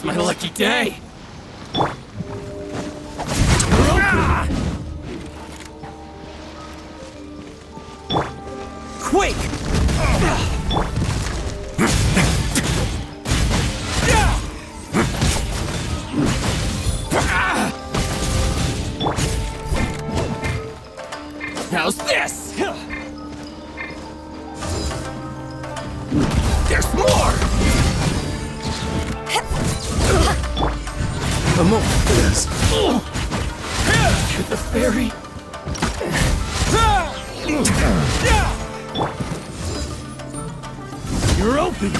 Today's my lucky day! Quake! How's this? There's more! Come on, this. To the ferry. You're open.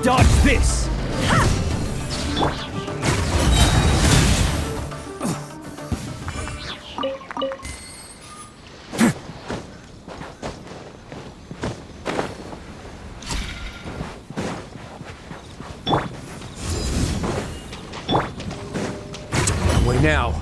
Dodge this. Way now.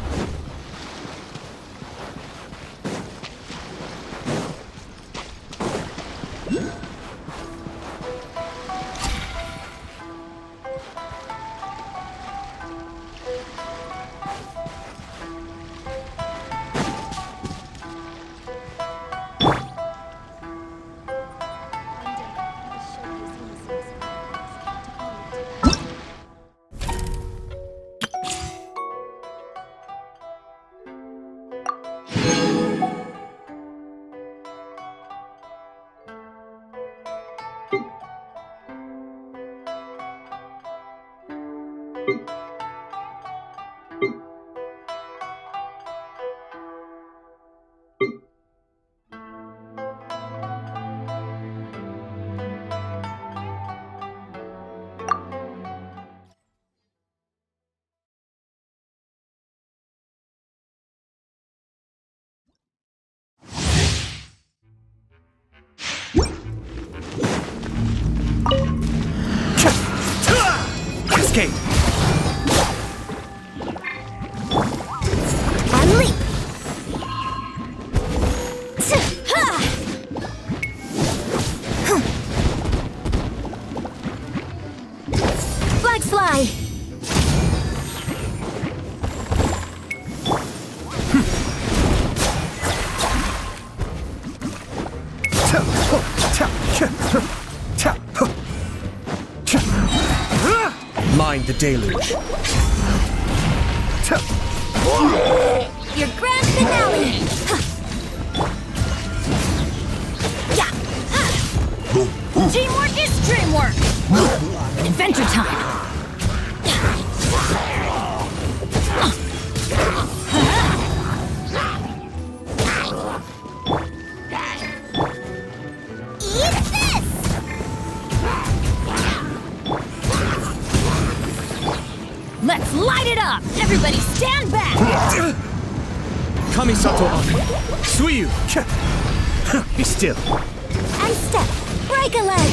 Escape! And leap! Flag fly! Mind the deluge. Your grand finale! Yeah. Teamwork is dreamwork! Adventure time! Eat this! Let's light it up! Everybody stand back! Kamisato on. Suiyu! Be still. And step! Break a leg!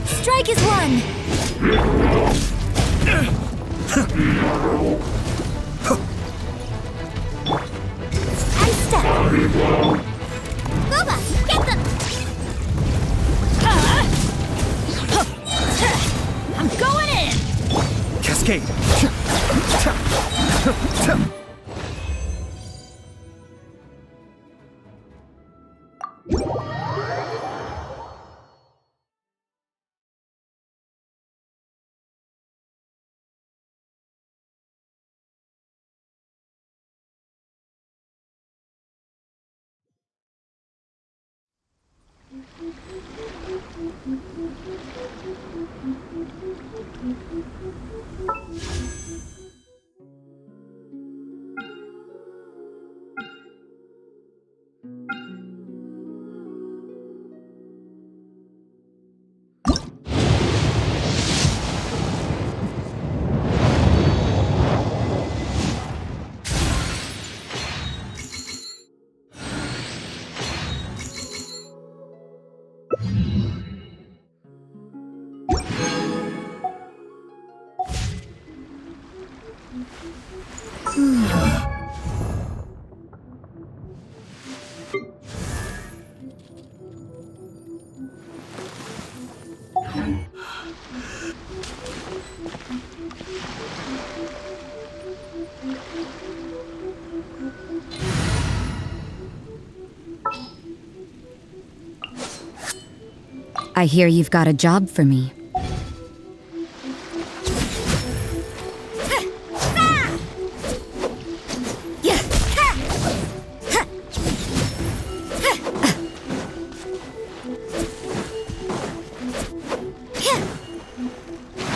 Strike is one! And step! Boba, get them! I'm going in! Cascade! I hear you've got a job for me.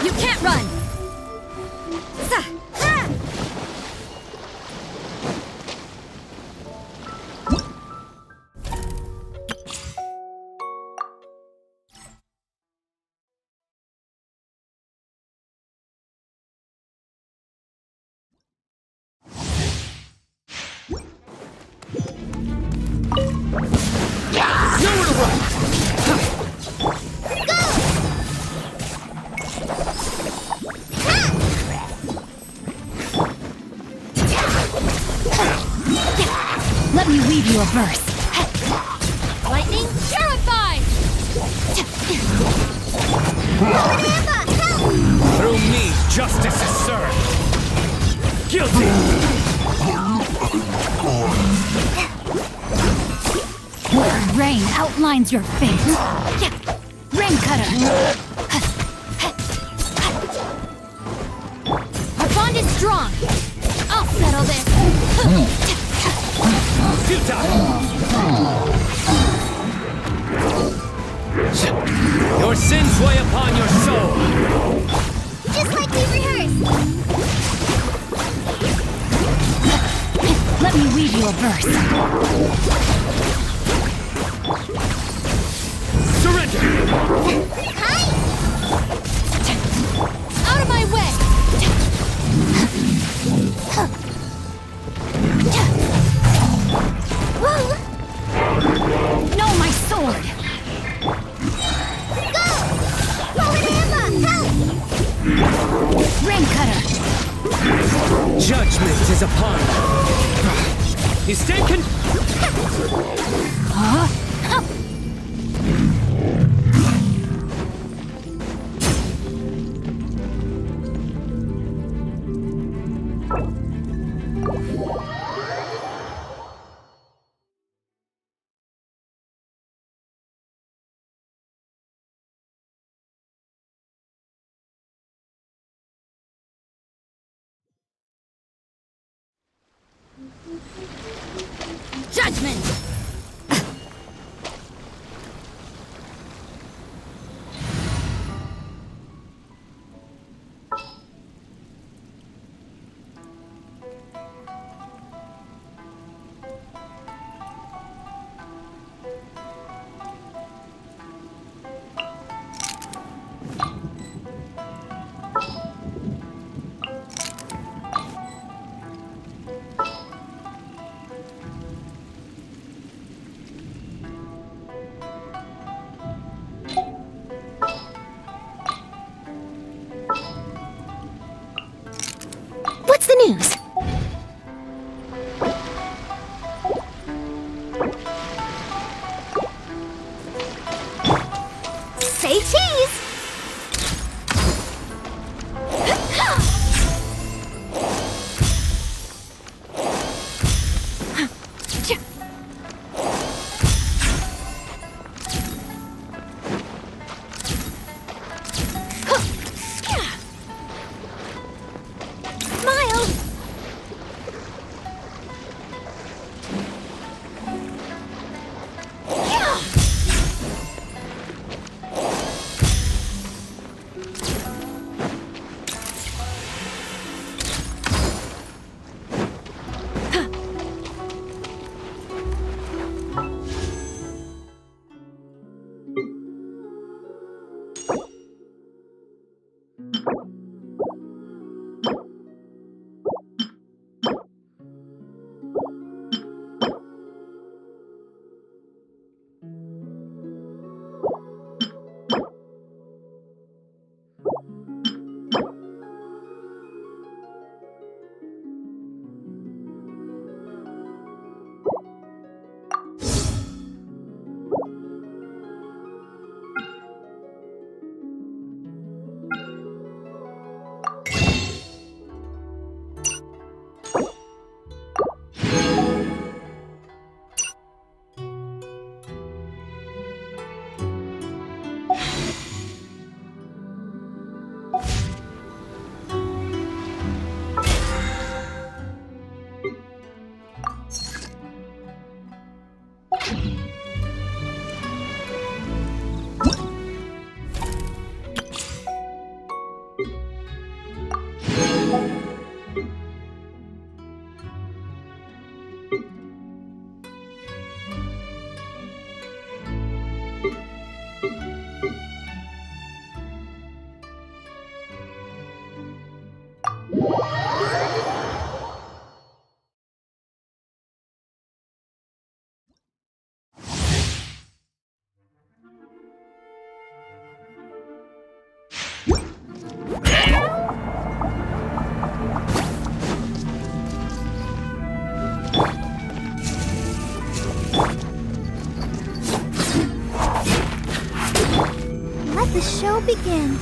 You can't run! Nowhere to run! Let me weave you a verse. Lightning terrified! Through me, justice is served. Guilty! Rain outlines your fate. Rain cutter. Our bond is strong! I'll settle this! Futile! Your sins weigh upon your soul! Just like we rehearsed! Let me weave you a verse. Surrender! Out of my way! No, my sword. Rain cutter. Judgment is upon you. He's taken! Huh? Judgment! What's the news? Say cheese! Smile! the show begin.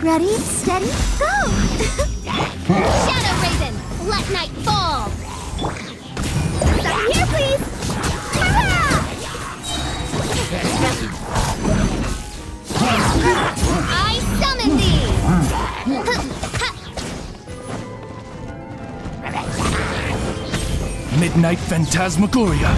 Ready, steady, go! Shadow Raven, let night fall! Stop here, please! I summon thee! Midnight Phantasmagoria.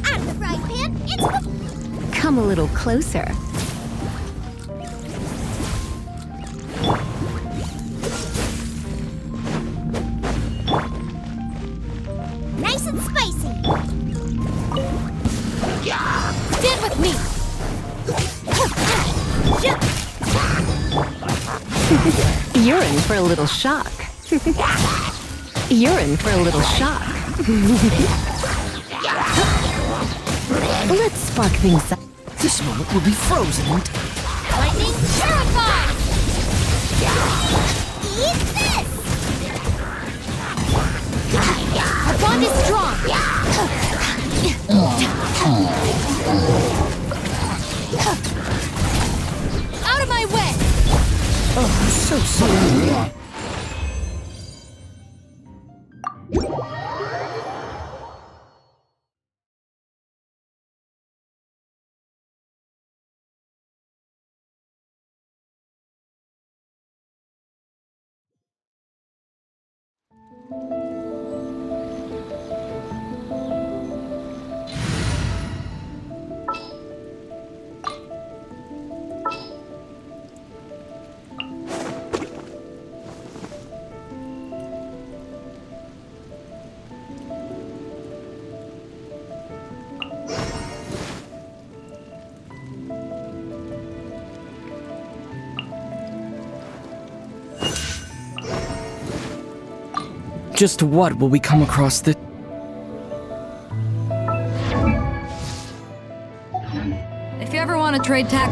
Out of the frying pan, into the... Come a little closer. Nice and spicy. Stand with me! You're in for a little shock. You're in for a little shock. Let's spark things up. This moment will be frozen in time. Lightning terrified! Eat this! Our bond is strong! Out of my way! Oh, I'm so sorry. Just what will we come across this? If you ever want to trade tack...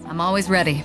I'm always ready.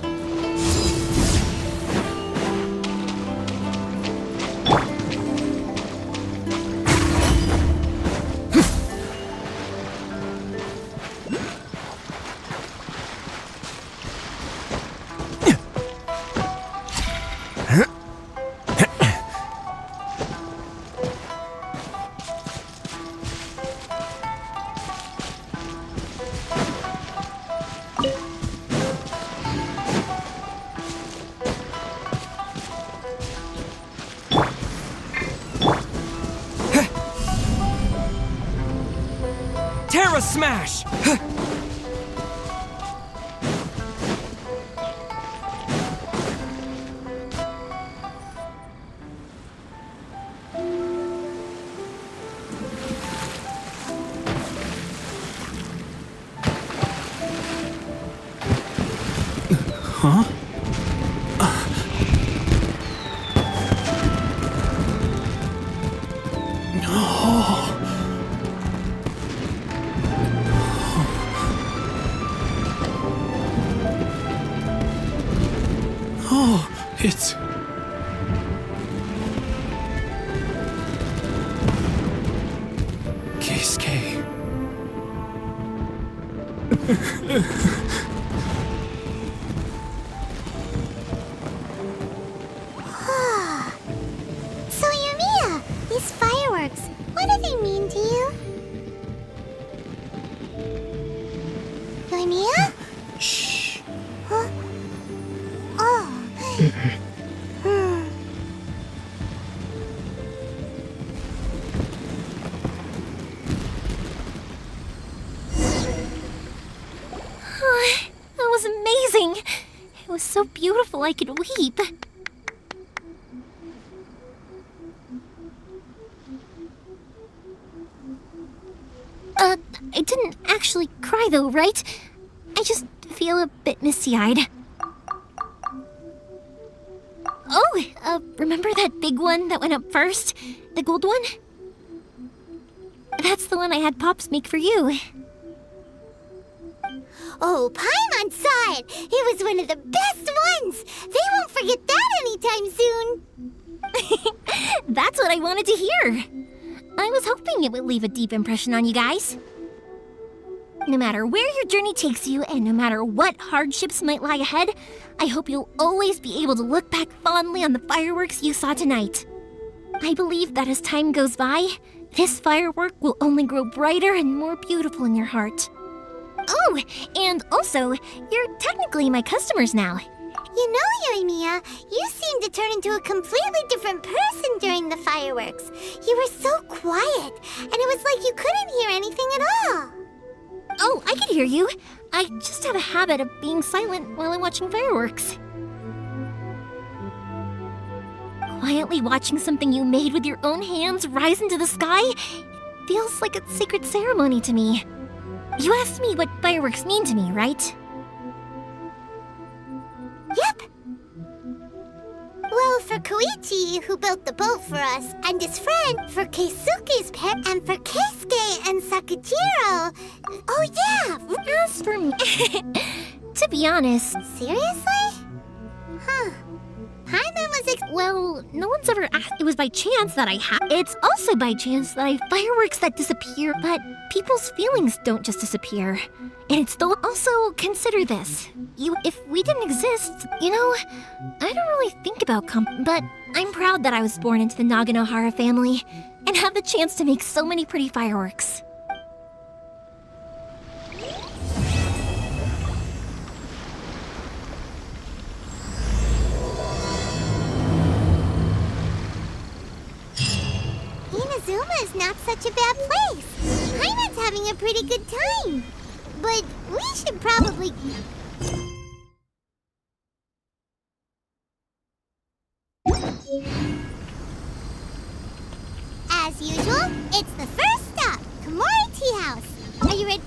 Terra Smash! Huh? Oh, it's... Keisuke. So, Yumiya, these fireworks, what do they mean to you? Yumiya? Shh. Huh? Oh. Oh, that was amazing. It was so beautiful I could weep. I didn't actually cry though, right? I just feel a bit misty-eyed. Oh, remember that big one that went up first? The gold one? That's the one I had Pops make for you. Oh, Paimon saw it! It was one of the best ones! They won't forget that anytime soon! That's what I wanted to hear. I was hoping it would leave a deep impression on you guys. No matter where your journey takes you, and no matter what hardships might lie ahead, I hope you'll always be able to look back fondly on the fireworks you saw tonight. I believe that as time goes by, this firework will only grow brighter and more beautiful in your heart. Oh, and also, you're technically my customers now. You know, Yumiya, you seemed to turn into a completely different person during the fireworks. You were so quiet, and it was like you couldn't hear anything at all. Oh, I could hear you. I just have a habit of being silent while I'm watching fireworks. Quietly watching something you made with your own hands rise into the sky feels like a sacred ceremony to me. You asked me what fireworks mean to me, right? Yep. Well, for Koichi, who built the boat for us, and his friend, for Keisuke's parent, and for Keisuke and Sakujiro. Oh, yeah! As for me, to be honest, Seriously? Huh. Paimon was well, no one's ever asked. It was by chance that I had. It's also by chance that I have fireworks that disappear, but people's feelings don't just disappear. And it's still also consider this. If we didn't exist, you know, I don't really think about but I'm proud that I was born into the Naganohara family and have the chance to make so many pretty fireworks. not such a bad place. Paimon's having a pretty good time. But we should probably... As usual, it's the first stop, Komori Tea House. Are you ready?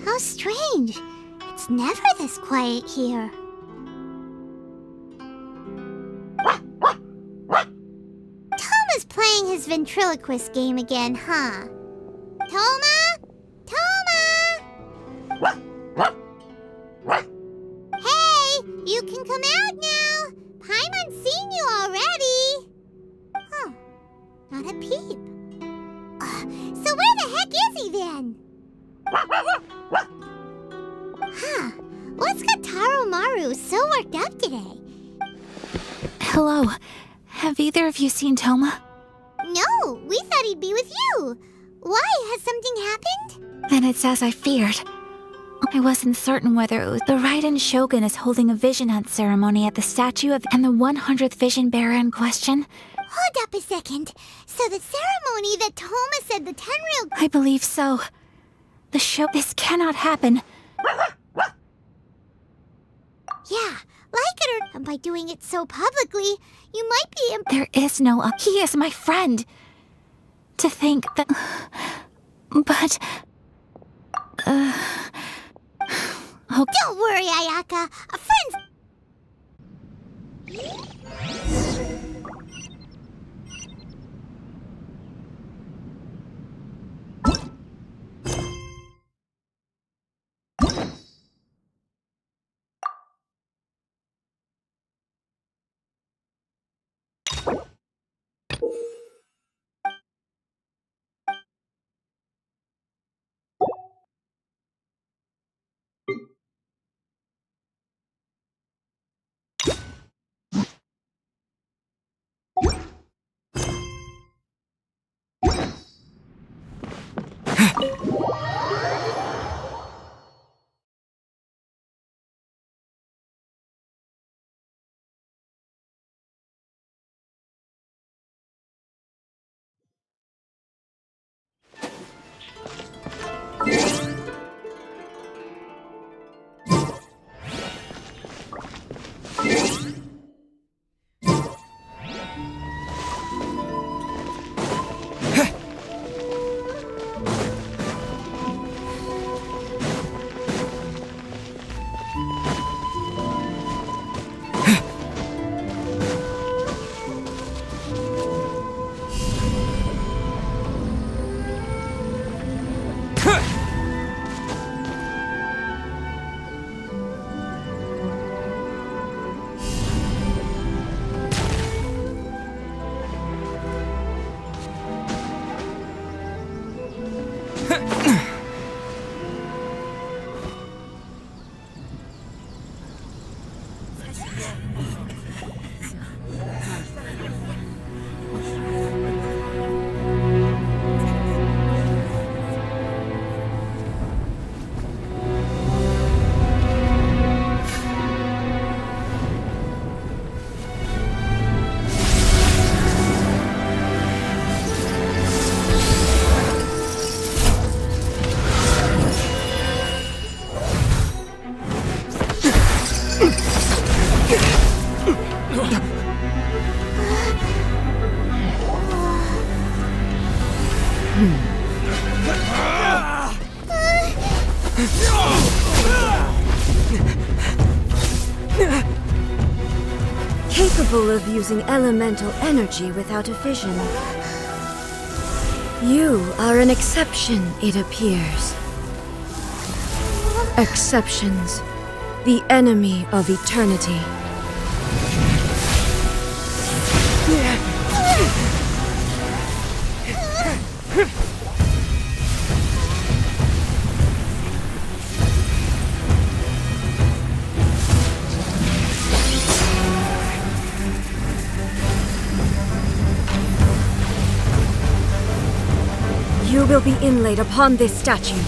How strange. It's never this quiet here. Toma's playing his ventriloquist game again, huh? Toma? Toma! Hey, you can come out now. Paimon's seen you already. Huh, not a peep. So where the heck is he then? Huh, what's got Taro Maru so worked up today? Hello. Have either of you seen Toma? No, we thought he'd be with you. Why? Has something happened? Then it's as I feared. I wasn't certain whether it was the Raiden Shogun is holding a vision hunt ceremony at the statue of and the 100th vision bearer in question. Hold up a second. So the ceremony that Toma said the Tenryou... I believe so. This cannot happen. Yeah, like it or... And by doing it so publicly, you might be... There is no... He is my friend. To think that... But... Oh, Don't worry, Ayaka. A friend's... Capable of using elemental energy without a fission. You are an exception, it appears. Exceptions. The enemy of eternity. You will be inlaid upon this statue.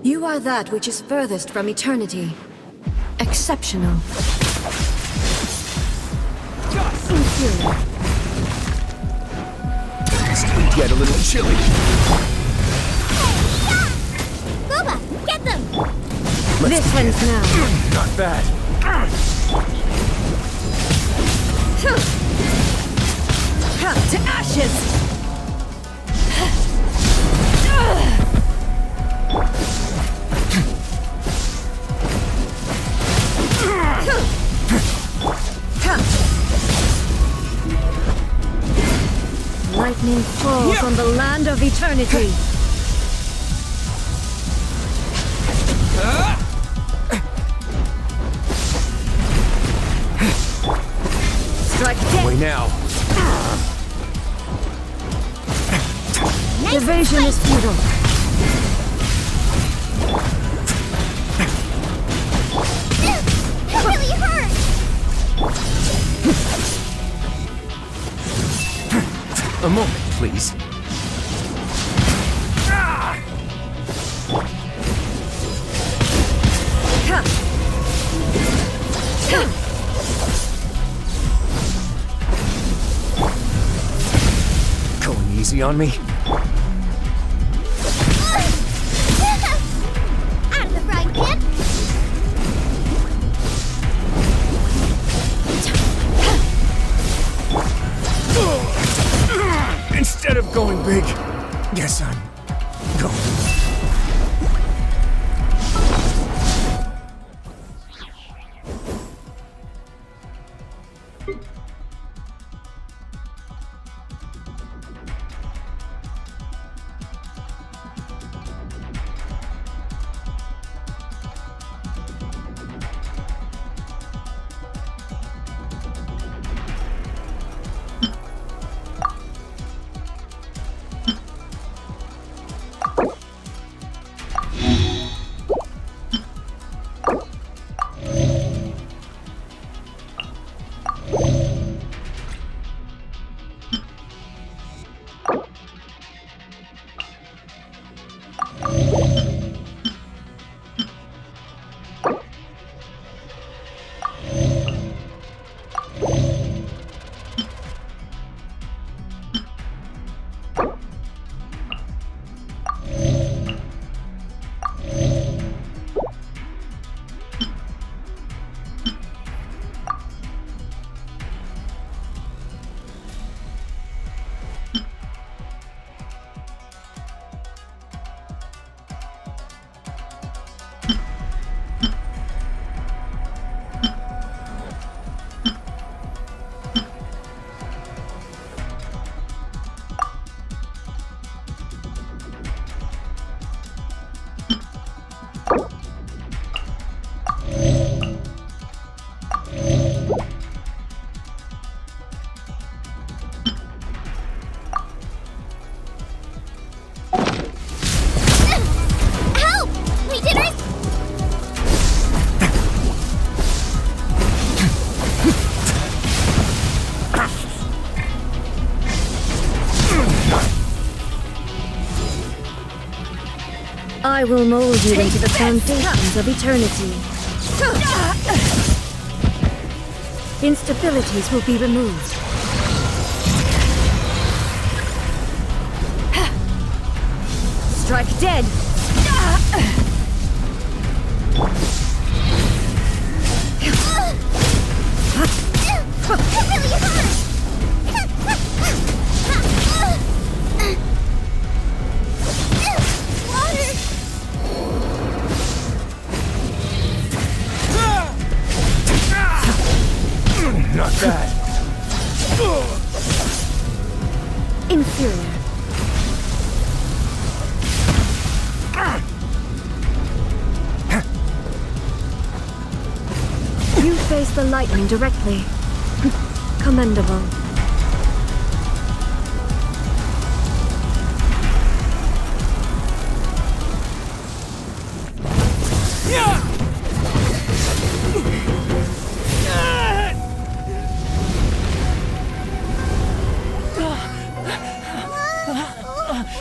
You are that which is furthest from eternity. Exceptional. Inferior. Still get a little chilly. Booba, get them! This ends now. Not bad. To ashes! Lightning falls on the land of eternity. Strike dead. Way now. Evasion is futile. That really hurt! A moment, please. Going easy on me? Out of the frying pan! Instead of going big, guess I'm going. I will mold you into the foundations of eternity. Instabilities will be removed. Strike dead! Not bad. Inferior. You face the lightning directly. Commendable.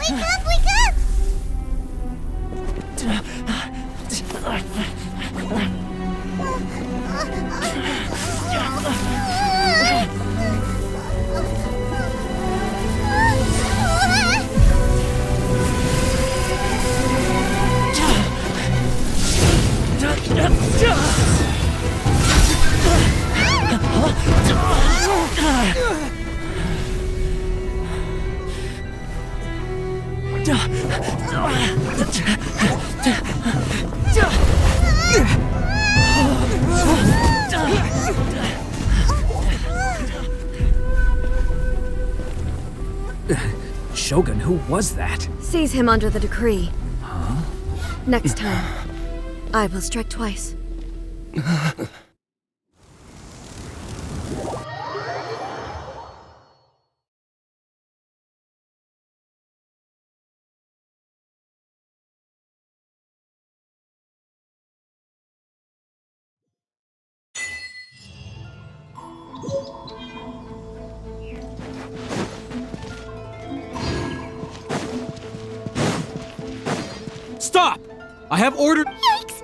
Wake up, wake up! Shogun, who was that? Seize him under the decree. Next time, I will strike twice. Stop! I have ordered. Yikes!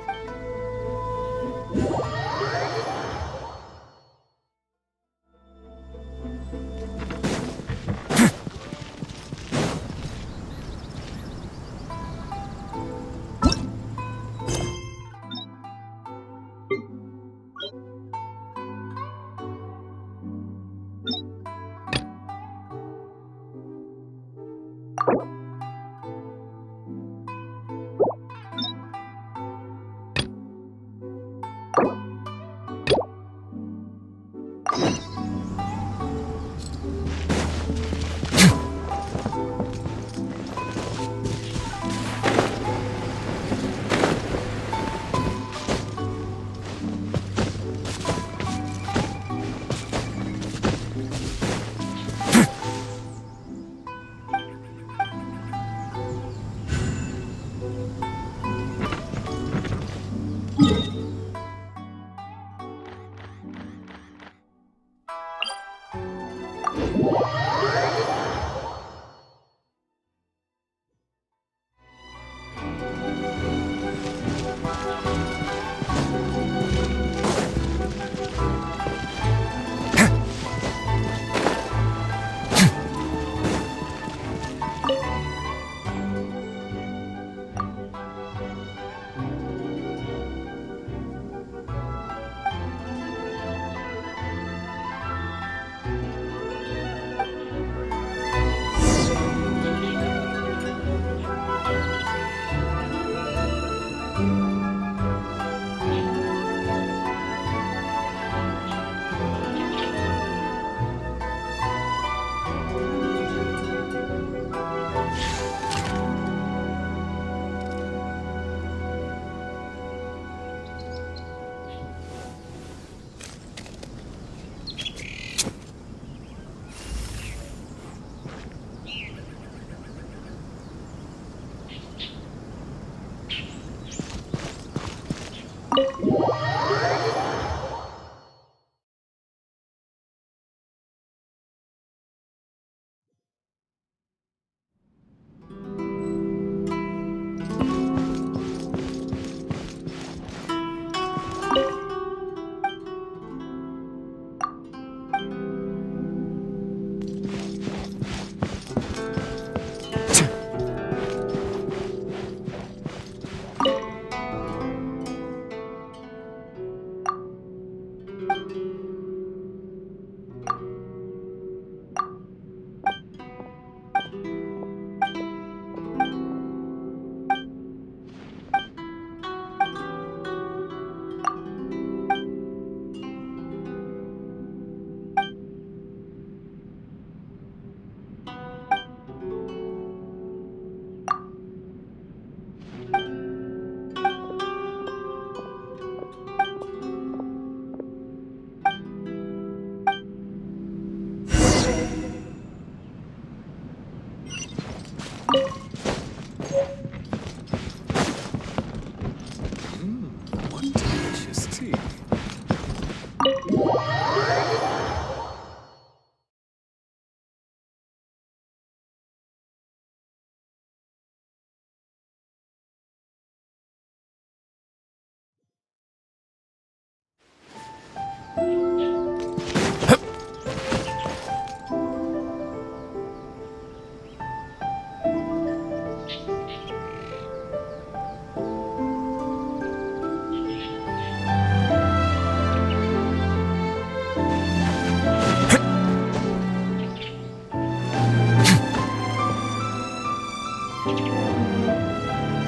What delicious tea.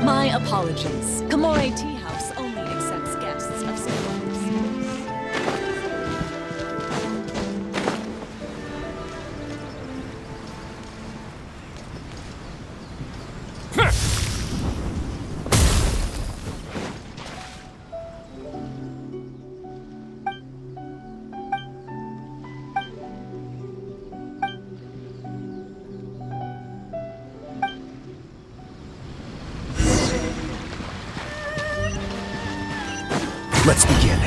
My apologies. Kamore Tea House only accepts guests of suppliers. Let's begin.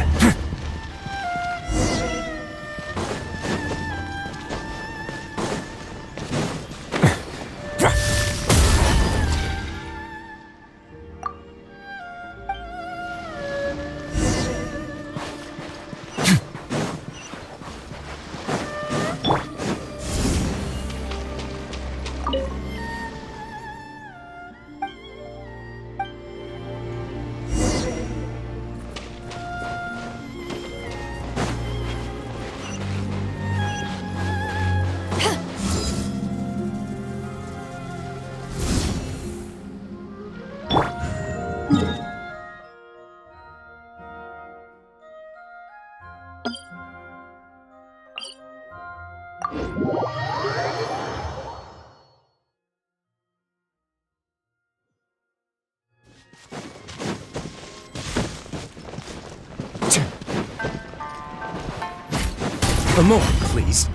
A moment, please.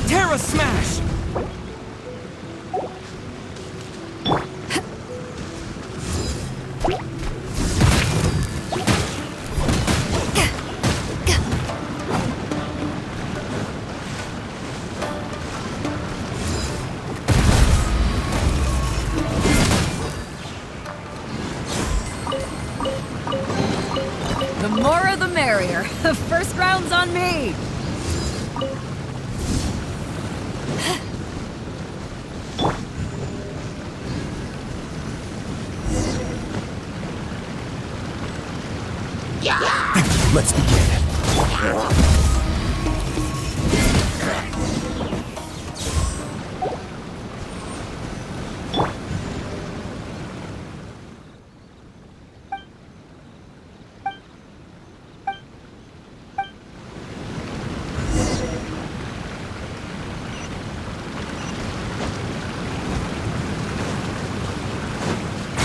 Terra Smash! The more the merrier. The first round's on me. Let's begin.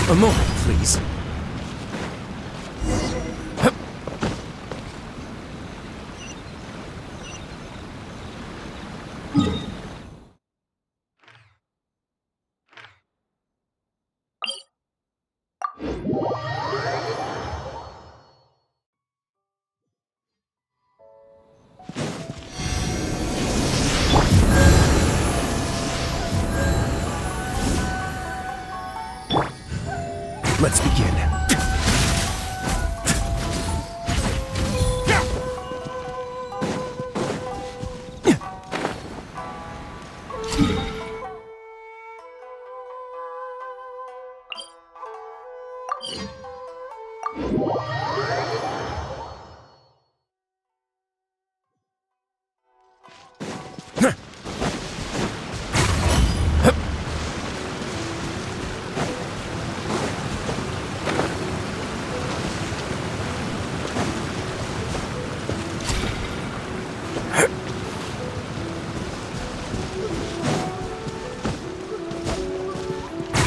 A moment, please. Let's begin.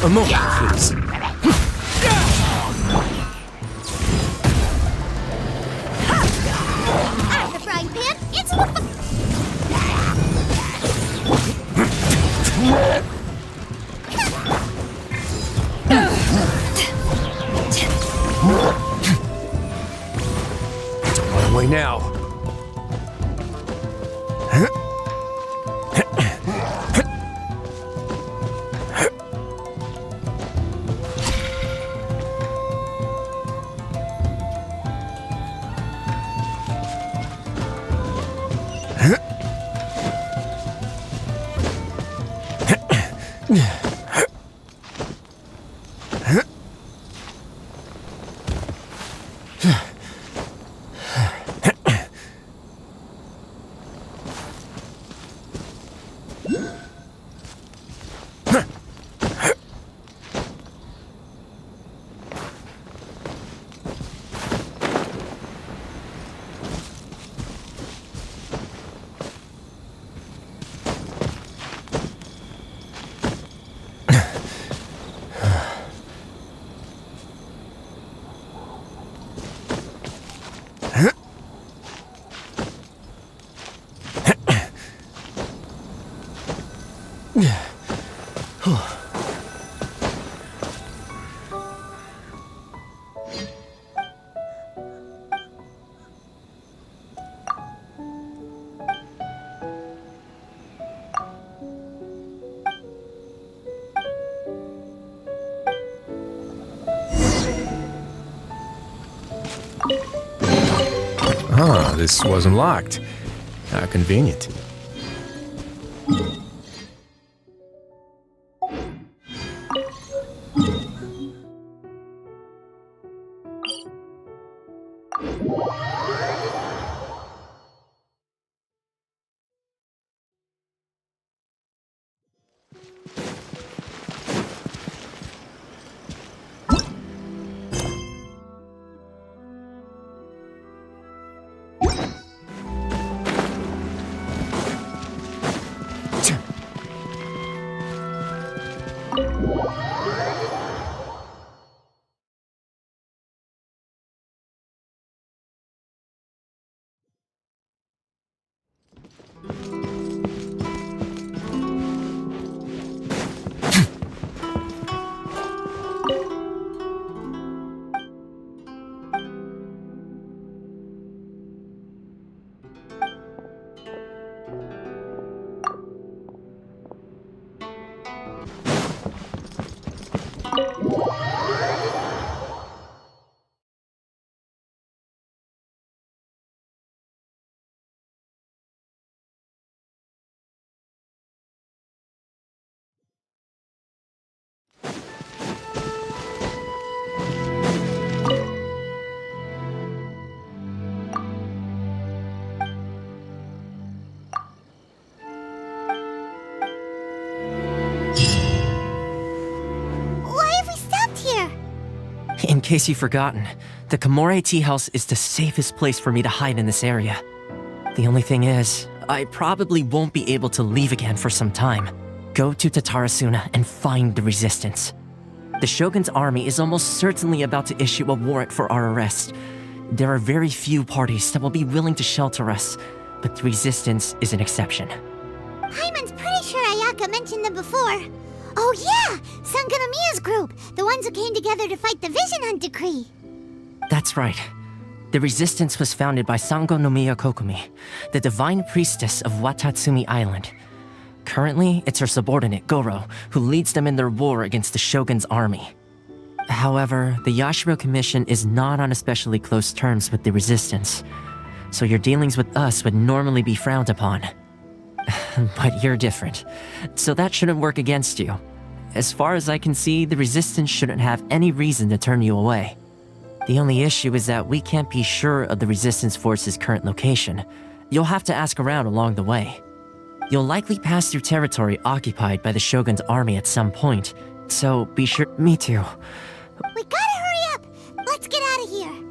A moment, please. Out of the frying pan, into the Ah, this wasn't locked. How convenient. In case you've forgotten, the Komore Tea House is the safest place for me to hide in this area. The only thing is, I probably won't be able to leave again for some time. Go to Tatarasuna and find the resistance. The Shogun's army is almost certainly about to issue a warrant for our arrest. There are very few parties that will be willing to shelter us, but the resistance is an exception. Paimon's pretty sure Ayaka mentioned them before. Oh yeah! Sangonomiya's group! The ones who came together to fight the Vision Hunt Decree! That's right. The resistance was founded by Sangonomiya Kokumi, the divine priestess of Watatsumi Island. Currently, it's her subordinate, Goro, who leads them in their war against the Shogun's army. However, the Yashiro Commission is not on especially close terms with the resistance, so your dealings with us would normally be frowned upon. But you're different, so that shouldn't work against you. As far as I can see, the resistance shouldn't have any reason to turn you away. The only issue is that we can't be sure of the resistance force's current location. You'll have to ask around along the way. You'll likely pass through territory occupied by the Shogun's army at some point, so be sure— Me too. We gotta hurry up! Let's get out of here!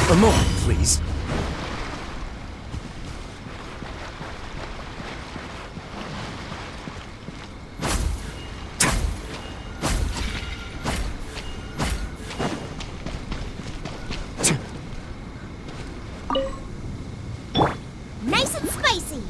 A moment, please. Nice and spicy.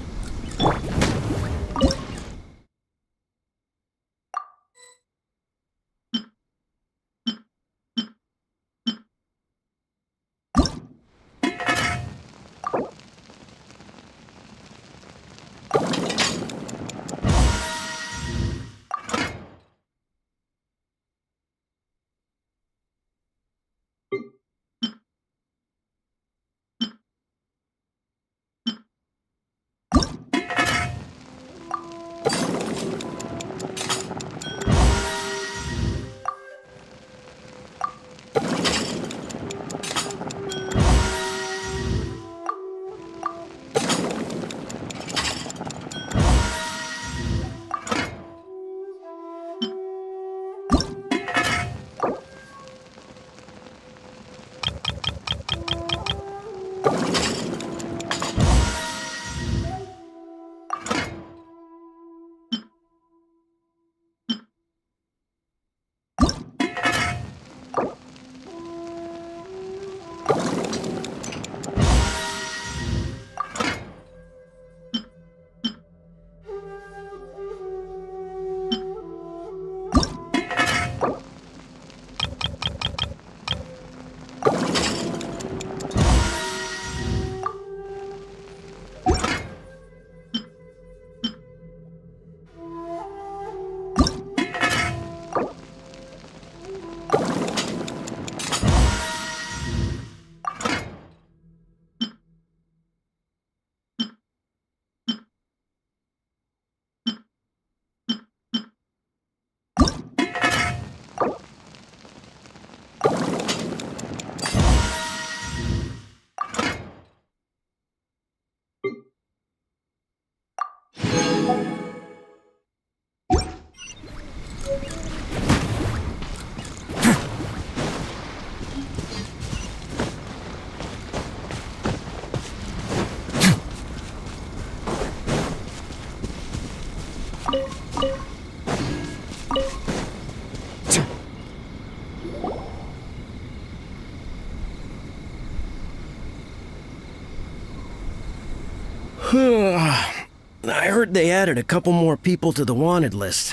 I heard they added a couple more people to the wanted list.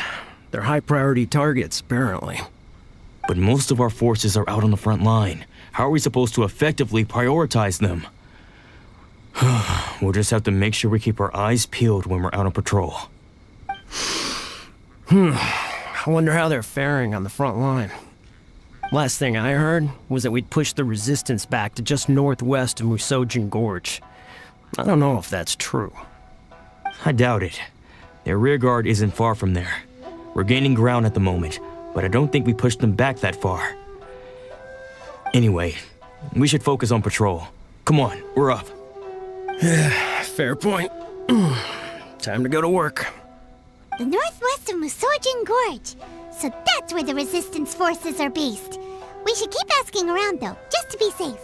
They're high-priority targets, apparently. But most of our forces are out on the front line. How are we supposed to effectively prioritize them? We'll just have to make sure we keep our eyes peeled when we're out on patrol. I wonder how they're faring on the front line. Last thing I heard was that we'd pushed the resistance back to just northwest of Musojin Gorge. I don't know if that's true. I doubt it. Their rearguard isn't far from there. We're gaining ground at the moment, but I don't think we pushed them back that far. Anyway, we should focus on patrol. Come on, we're up. Fair point. Time to go to work. The northwest of Musojin Gorge. So that's where the resistance forces are based. We should keep asking around though, just to be safe.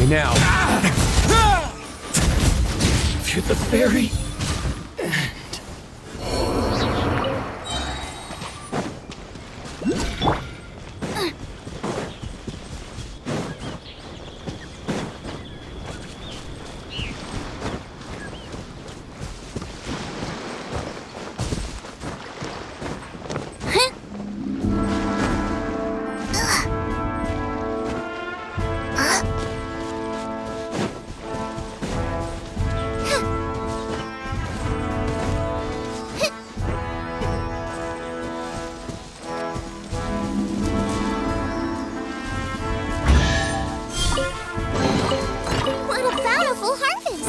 way now. If you're the fairy. What a bountiful harvest!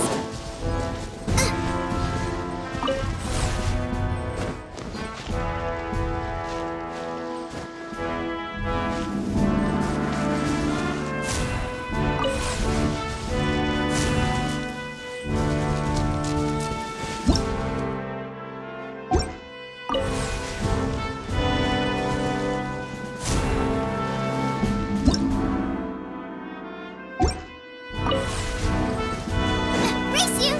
Race you!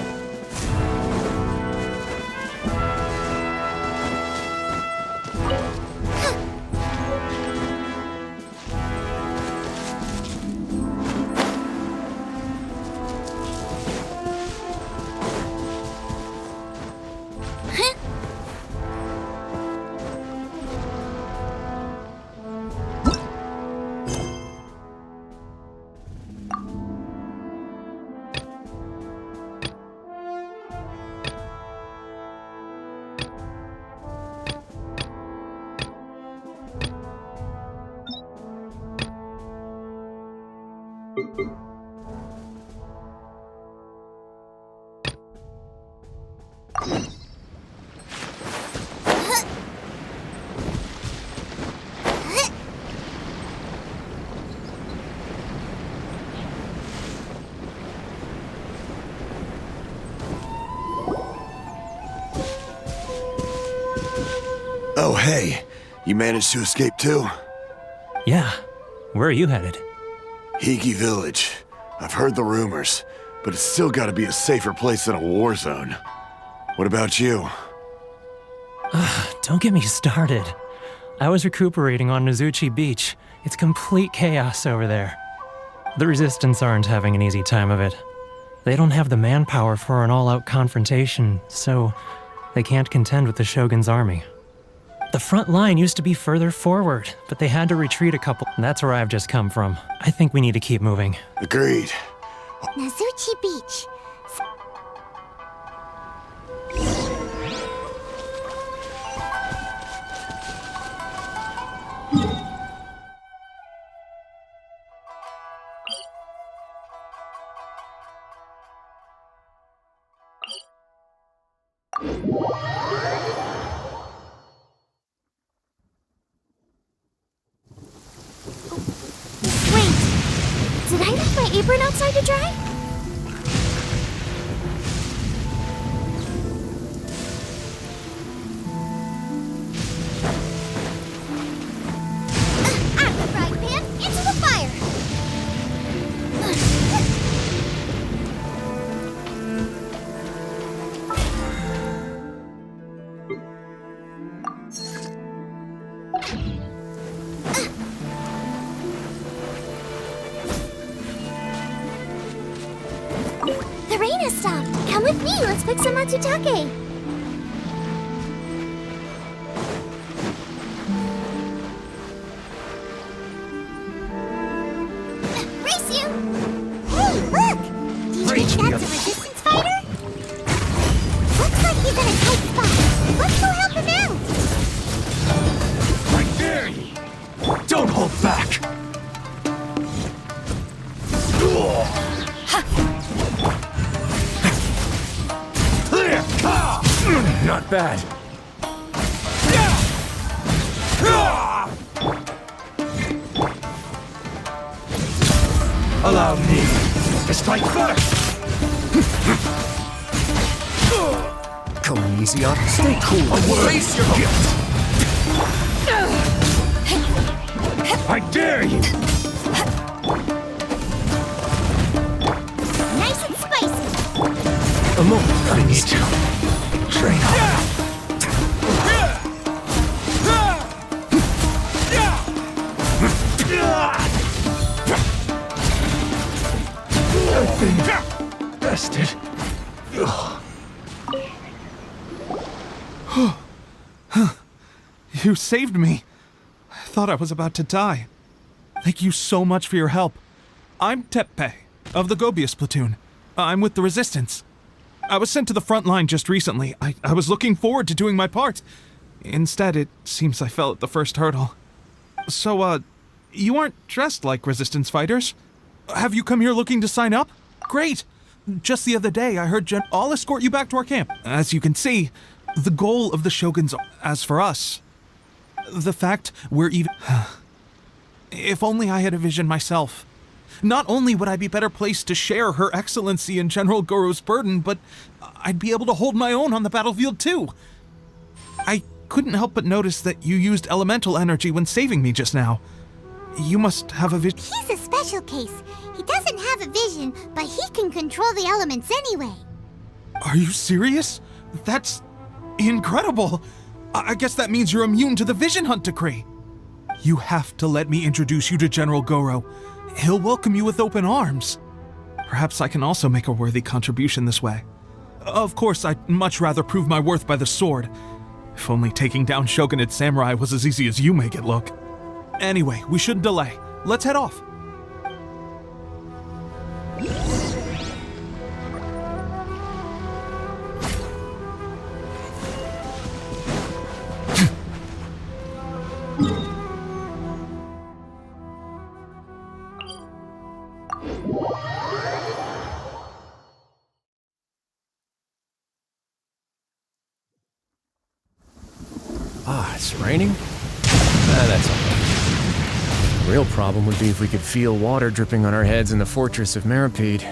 Oh, hey. You managed to escape too? Yeah. Where are you headed? Higi Village. I've heard the rumors, but it's still gotta be a safer place than a war zone. What about you? Don't get me started. I was recuperating on Nozuchi Beach. It's complete chaos over there. The Resistance aren't having an easy time of it. They don't have the manpower for an all-out confrontation, so they can't contend with the Shogun's army. The front line used to be further forward, but they had to retreat a couple. That's where I've just come from. I think we need to keep moving. Agreed. Nozuchi Beach. Wait, did I leave my apron outside to dry? Out of the frying pan, into the fire! The rain has stopped. Come with me, let's pick some matsutake. Race you! Hey, look! Do you think that's a resistance fighter? Looks like he's in a tight spot. Let's go help him out! I dare you! Don't hold back! Not bad. Allow me to strike first! Come easy on. Stay cool. Face your guilt! I dare you! A moment. I need to train hard. I've been bested. You saved me. I thought I was about to die. Thank you so much for your help. I'm Tepe, of the Gobius platoon. I'm with the Resistance. I was sent to the front line just recently. I was looking forward to doing my part. Instead, it seems I fell at the first hurdle. So, you aren't dressed like Resistance fighters? Have you come here looking to sign up? Great! Just the other day, I heard I'll escort you back to our camp. As you can see, the goal of the Shoguns, as for us, the fact we're even... If only I had a vision myself. Not only would I be better placed to share Her Excellency and General Goro's burden, but I'd be able to hold my own on the battlefield too. I couldn't help but notice that you used elemental energy when saving me just now. You must have a vision. He's a special case. He doesn't have a vision, but he can control the elements anyway. Are you serious? That's incredible. I guess that means you're immune to the Vision Hunt decree. You have to let me introduce you to General Goro. He'll welcome you with open arms. Perhaps I can also make a worthy contribution this way. Of course, I'd much rather prove my worth by the sword. If only taking down Shogunate Samurai was as easy as you make it look. Anyway, we shouldn't delay. Let's head off. It's raining? That's all right. The real problem would be if we could feel water dripping on our heads in the fortress of Meripede.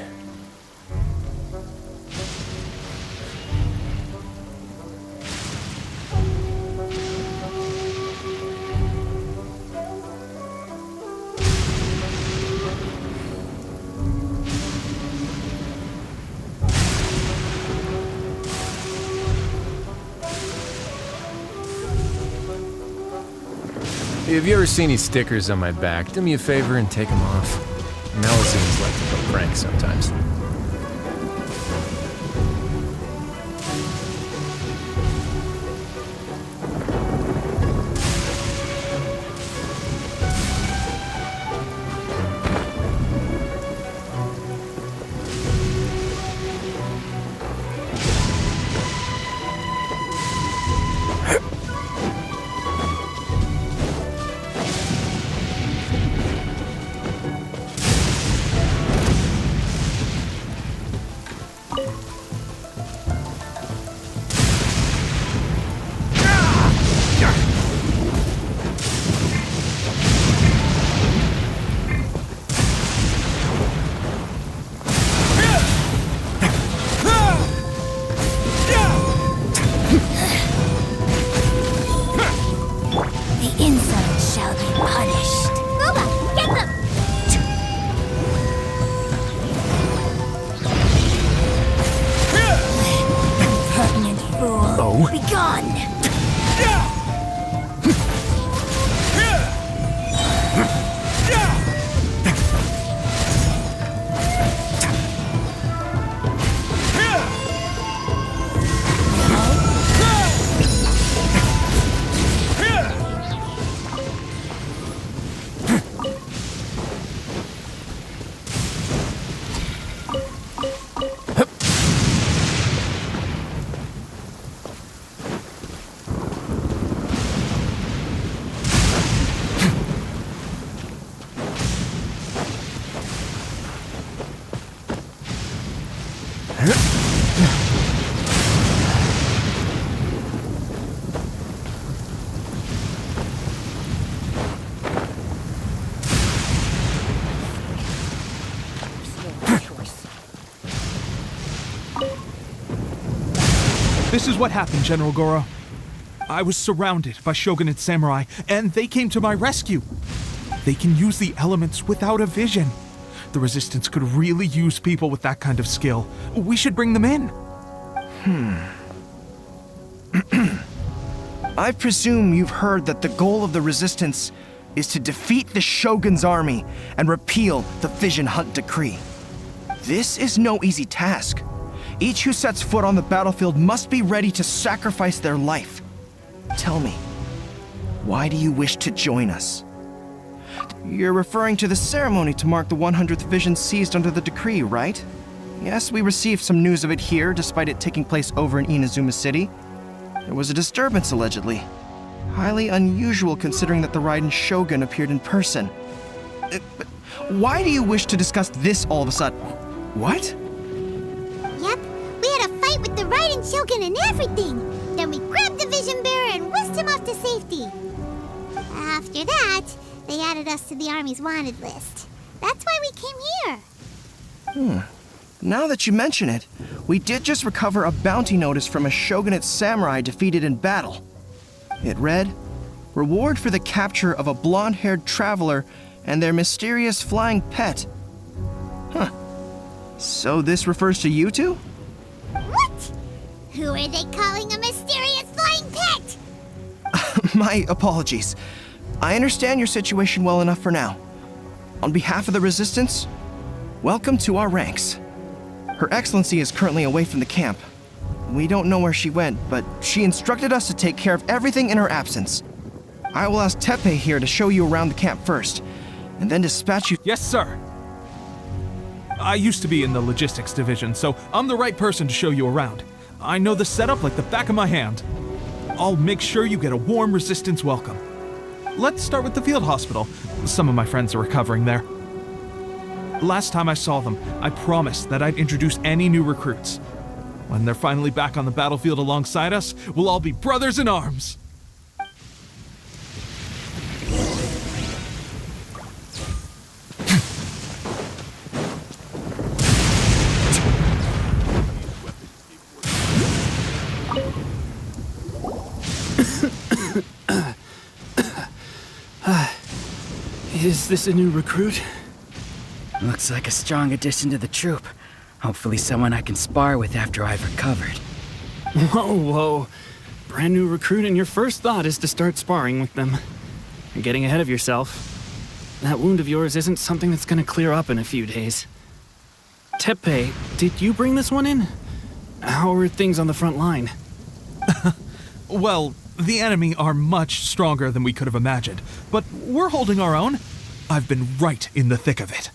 If you ever see any stickers on my back, do me a favor and take them off. Melusines like to play pranks sometimes. This is what happened, General Goro. I was surrounded by Shogunate Samurai, and they came to my rescue. They can use the elements without a vision. The Resistance could really use people with that kind of skill. We should bring them in. I presume you've heard that the goal of the Resistance is to defeat the Shogun's army and repeal the Vision Hunt Decree. This is no easy task. Each who sets foot on the battlefield must be ready to sacrifice their life. Tell me, why do you wish to join us? You're referring to the ceremony to mark the 100th Vision seized under the decree, right? Yes, we received some news of it here, despite it taking place over in Inazuma City. There was a disturbance, allegedly. Highly unusual considering that the Raiden Shogun appeared in person. But why do you wish to discuss this all of a sudden? What? Yep, we had a fight with the Raiden Shogun and everything. Then we grabbed the Vision Bearer and whisked him off to safety. After that, they added us to the Army's wanted list. That's why we came here. Now that you mention it, we did just recover a bounty notice from a Shogunate samurai defeated in battle. It read, "Reward for the capture of a blonde-haired traveler and their mysterious flying pet." Huh. So this refers to you two? What? Who are they calling a mysterious flying pet? My apologies. I understand your situation well enough for now. On behalf of the Resistance, welcome to our ranks. Her Excellency is currently away from the camp. We don't know where she went, but she instructed us to take care of everything in her absence. I will ask Teppei here to show you around the camp first, and then dispatch you— Yes, sir. I used to be in the logistics division, so I'm the right person to show you around. I know the setup like the back of my hand. I'll make sure you get a warm Resistance welcome. Let's start with the field hospital. Some of my friends are recovering there. Last time I saw them, I promised that I'd introduce any new recruits. When they're finally back on the battlefield alongside us, we'll all be brothers in arms. Is this a new recruit? Looks like a strong addition to the troop. Hopefully someone I can spar with after I've recovered. Whoa. Brand new recruit and your first thought is to start sparring with them. You're getting ahead of yourself. That wound of yours isn't something that's gonna clear up in a few days. Teppei, did you bring this one in? How are things on the front line? Well, the enemy are much stronger than we could have imagined, but we're holding our own. I've been right in the thick of it.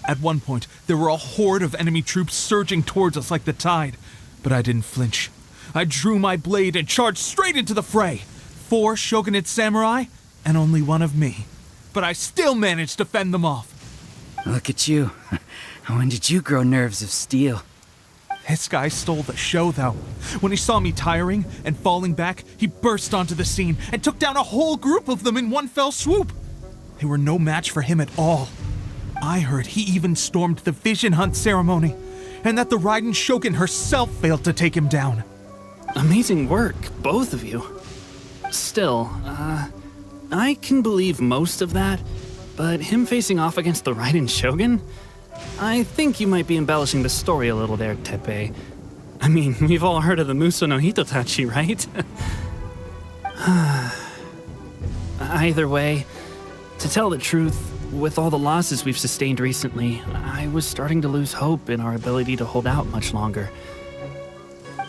At one point, there were a horde of enemy troops surging towards us like the tide, but I didn't flinch. I drew my blade and charged straight into the fray. 4 Shogunate samurai, and only one of me. But I still managed to fend them off. Look at you. When did you grow nerves of steel? This guy stole the show, though. When he saw me tiring and falling back, he burst onto the scene and took down a whole group of them in one fell swoop. They were no match for him at all. I heard he even stormed the Vision Hunt ceremony, and that the Raiden Shogun herself failed to take him down. Amazing work, both of you. Still, I can believe most of that, but him facing off against the Raiden Shogun? I think you might be embellishing the story a little there, Teppei. I mean, we've all heard of the Muso no Hitotachi, right? Either way, to tell the truth, with all the losses we've sustained recently, I was starting to lose hope in our ability to hold out much longer.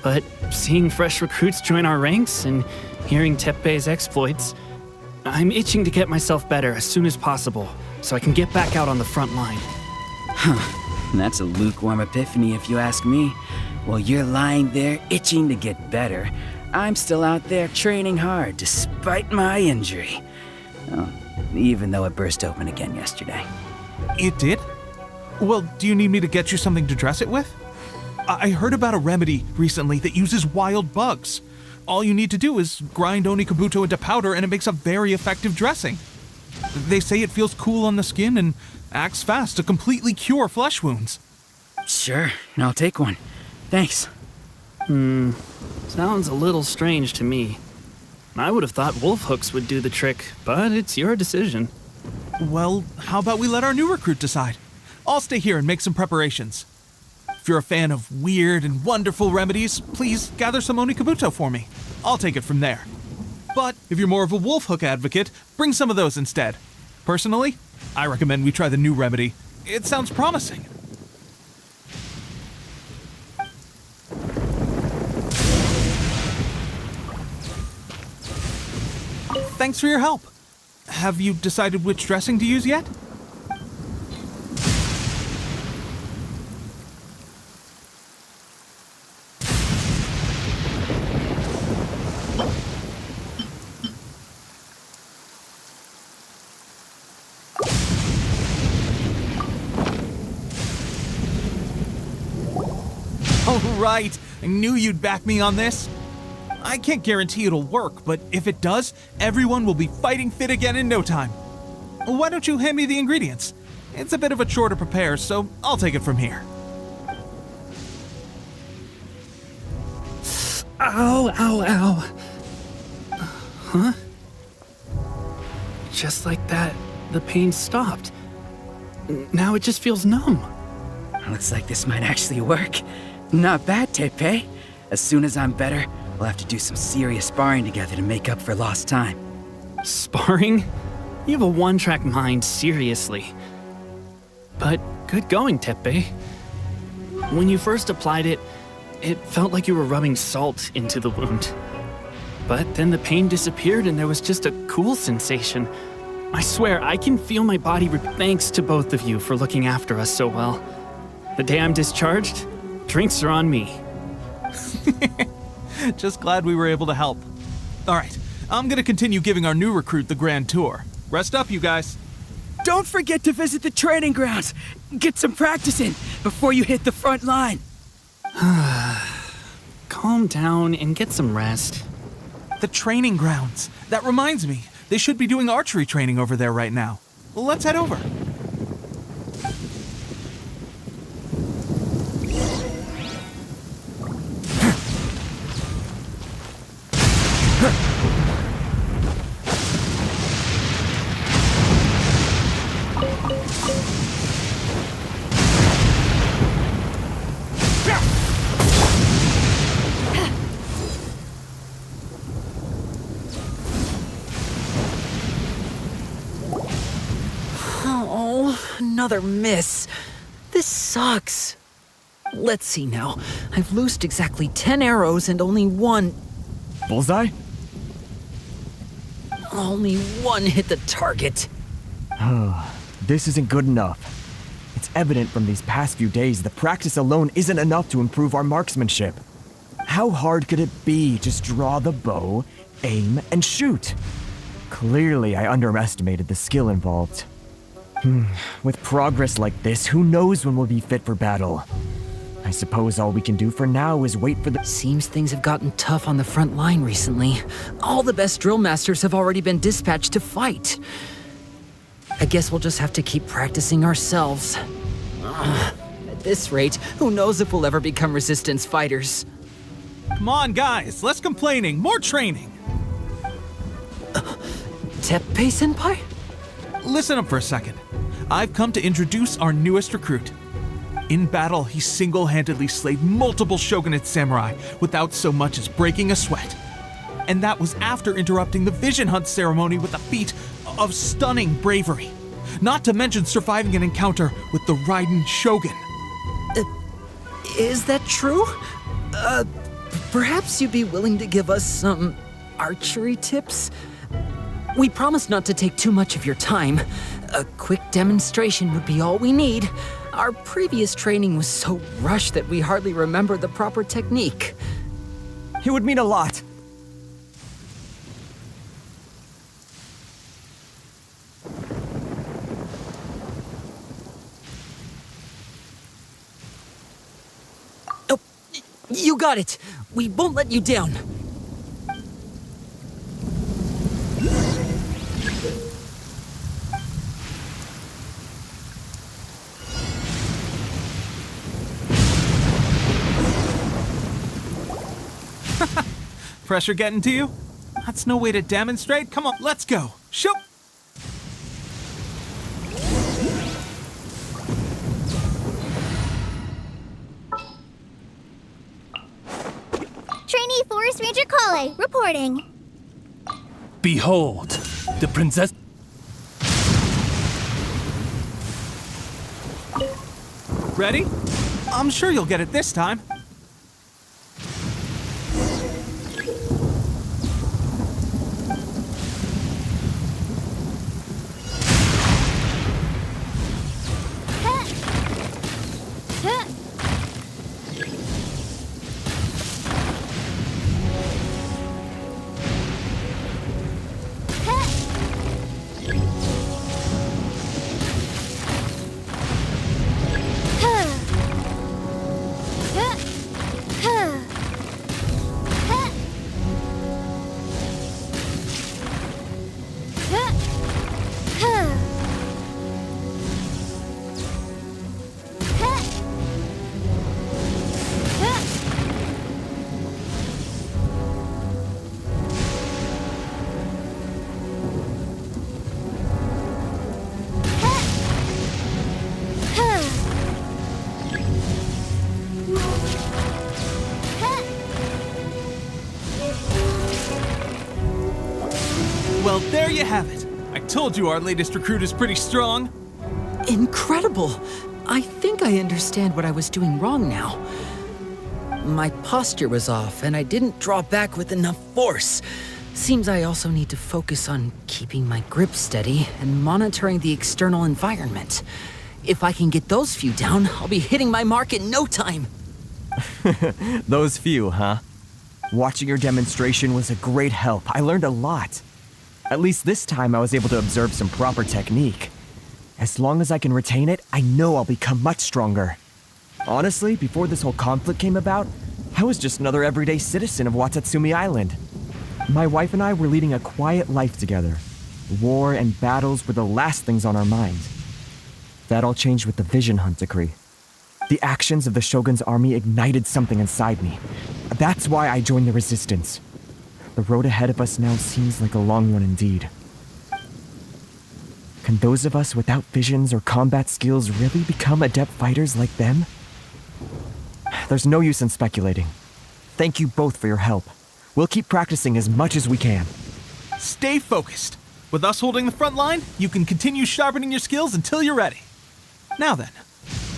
But seeing fresh recruits join our ranks and hearing Teppei's exploits, I'm itching to get myself better as soon as possible so I can get back out on the front line. Huh. That's a lukewarm epiphany if you ask me. While you're lying there itching to get better, I'm still out there training hard despite my injury. Oh, even though it burst open again yesterday. It did? Well, do you need me to get you something to dress it with? I heard about a remedy recently that uses wild bugs. All you need to do is grind Onikabuto into powder and it makes a very effective dressing. They say it feels cool on the skin and acts fast to completely cure flesh wounds. Sure, I'll take one. Thanks. Sounds a little strange to me. I would have thought wolf hooks would do the trick, but it's your decision. Well, how about we let our new recruit decide? I'll stay here and make some preparations. If you're a fan of weird and wonderful remedies, please gather some onikabuto for me. I'll take it from there. But if you're more of a wolf hook advocate, bring some of those instead. Personally, I recommend we try the new remedy. It sounds promising. Thanks for your help. Have you decided which dressing to use yet? All right, I knew you'd back me on this. I can't guarantee it'll work, but if it does, everyone will be fighting fit again in no time. Why don't you hand me the ingredients? It's a bit of a chore to prepare, so I'll take it from here. Ow, ow, ow. Huh? Just like that, the pain stopped. Now it just feels numb. Looks like this might actually work. Not bad, Tepe. As soon as I'm better, we'll have to do some serious sparring together to make up for lost time. Sparring? You have a one-track mind, seriously. But good going, Tepe. When you first applied it, it felt like you were rubbing salt into the wound. But then the pain disappeared and there was just a cool sensation. I swear, I can feel my body thanks to both of you for looking after us so well. The day I'm discharged, drinks are on me. Just glad we were able to help. All right, I'm gonna continue giving our new recruit the grand tour. Rest up, you guys. Don't forget to visit the training grounds. Get some practice in before you hit the front line. Calm down and get some rest. The training grounds. That reminds me, they should be doing archery training over there right now. Let's head over. Another miss. This sucks. Let's see now. I've loosed exactly 10 arrows and only one... Bullseye? Only one hit the target. This isn't good enough. It's evident from these past few days the practice alone isn't enough to improve our marksmanship. How hard could it be? Just draw the bow, aim, and shoot. Clearly, I underestimated the skill involved. With progress like this, who knows when we'll be fit for battle? I suppose all we can do for now is wait for the— Seems things have gotten tough on the front line recently. All the best drill masters have already been dispatched to fight. I guess we'll just have to keep practicing ourselves. At this rate, who knows if we'll ever become resistance fighters. Come on, guys, less complaining, more training. Teppei-senpai? Listen up for a second. I've come to introduce our newest recruit. In battle, he single-handedly slayed multiple shogunate samurai without so much as breaking a sweat. And that was after interrupting the vision hunt ceremony with a feat of stunning bravery. Not to mention surviving an encounter with the Raiden Shogun. Is that true? Perhaps you'd be willing to give us some archery tips? We promise not to take too much of your time. A quick demonstration would be all we need. Our previous training was so rushed that we hardly remember the proper technique. It would mean a lot. Oh, you got it. We won't let you down. Pressure getting to you? That's no way to demonstrate. Come on, let's go. Shoot! Relay, reporting. Behold, the princess. Ready? I'm sure you'll get it this time. Well, there you have it. I told you our latest recruit is pretty strong. Incredible! I think I understand what I was doing wrong now. My posture was off, and I didn't draw back with enough force. Seems I also need to focus on keeping my grip steady and monitoring the external environment. If I can get those few down, I'll be hitting my mark in no time. Those few, huh? Watching your demonstration was a great help. I learned a lot. At least this time I was able to observe some proper technique. As long as I can retain it, I know I'll become much stronger. Honestly, before this whole conflict came about, I was just another everyday citizen of Watatsumi Island. My wife and I were leading a quiet life together. War and battles were the last things on our mind. That all changed with the Vision Hunt decree. The actions of the Shogun's army ignited something inside me. That's why I joined the resistance. The road ahead of us now seems like a long one indeed. Can those of us without visions or combat skills really become adept fighters like them? There's no use in speculating. Thank you both for your help. We'll keep practicing as much as we can. Stay focused. With us holding the front line, you can continue sharpening your skills until you're ready. Now then,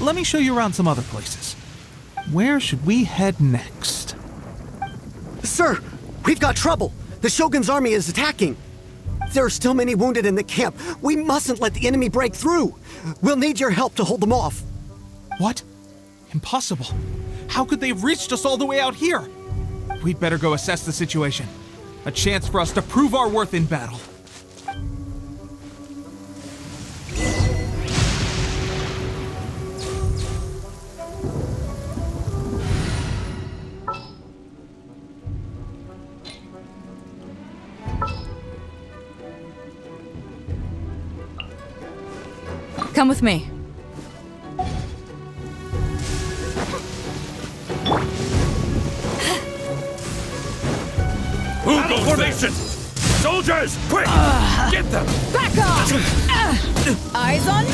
let me show you around some other places. Where should we head next? Sir, we've got trouble. The Shogun's army is attacking. There are still many wounded in the camp. We mustn't let the enemy break through. We'll need your help to hold them off. What? Impossible. How could they have reached us all the way out here? We'd better go assess the situation. A chance for us to prove our worth in battle. Come with me. Battle formation! Soldiers, quick! Get them! Back off! Eyes on me!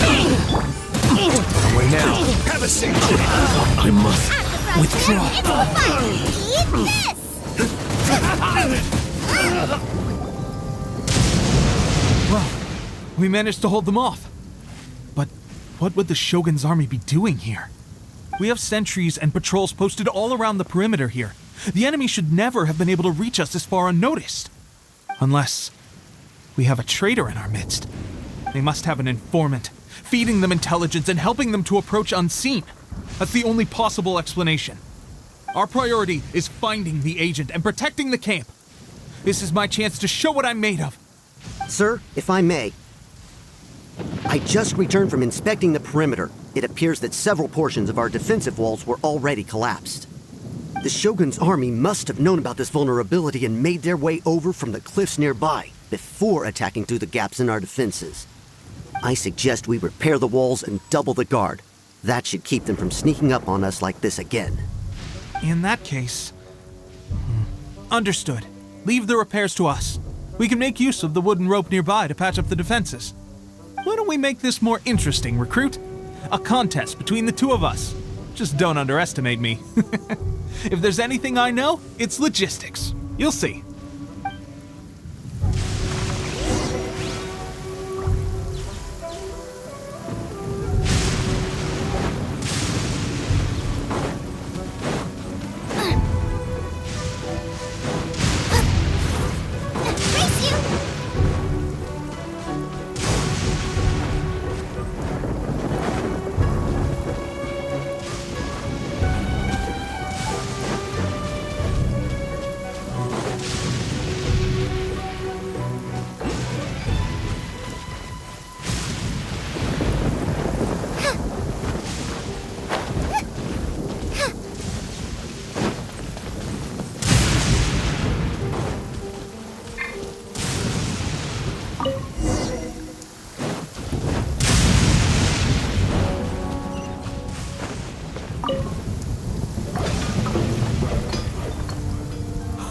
Away now! Have a seat! I must withdraw. Well, we managed to hold them off. But what would the Shogun's army be doing here? We have sentries and patrols posted all around the perimeter here. The enemy should never have been able to reach us this far unnoticed. Unless we have a traitor in our midst. They must have an informant, feeding them intelligence and helping them to approach unseen. That's the only possible explanation. Our priority is finding the agent and protecting the camp. This is my chance to show what I'm made of. Sir, if I may, I just returned from inspecting the perimeter. It appears that several portions of our defensive walls were already collapsed. The Shogun's army must have known about this vulnerability and made their way over from the cliffs nearby before attacking through the gaps in our defenses. I suggest we repair the walls and double the guard. That should keep them from sneaking up on us like this again. In that case... Understood. Leave the repairs to us. We can make use of the wooden rope nearby to patch up the defenses. Why don't we make this more interesting, recruit? A contest between the two of us. Just don't underestimate me. If there's anything I know, it's logistics. You'll see.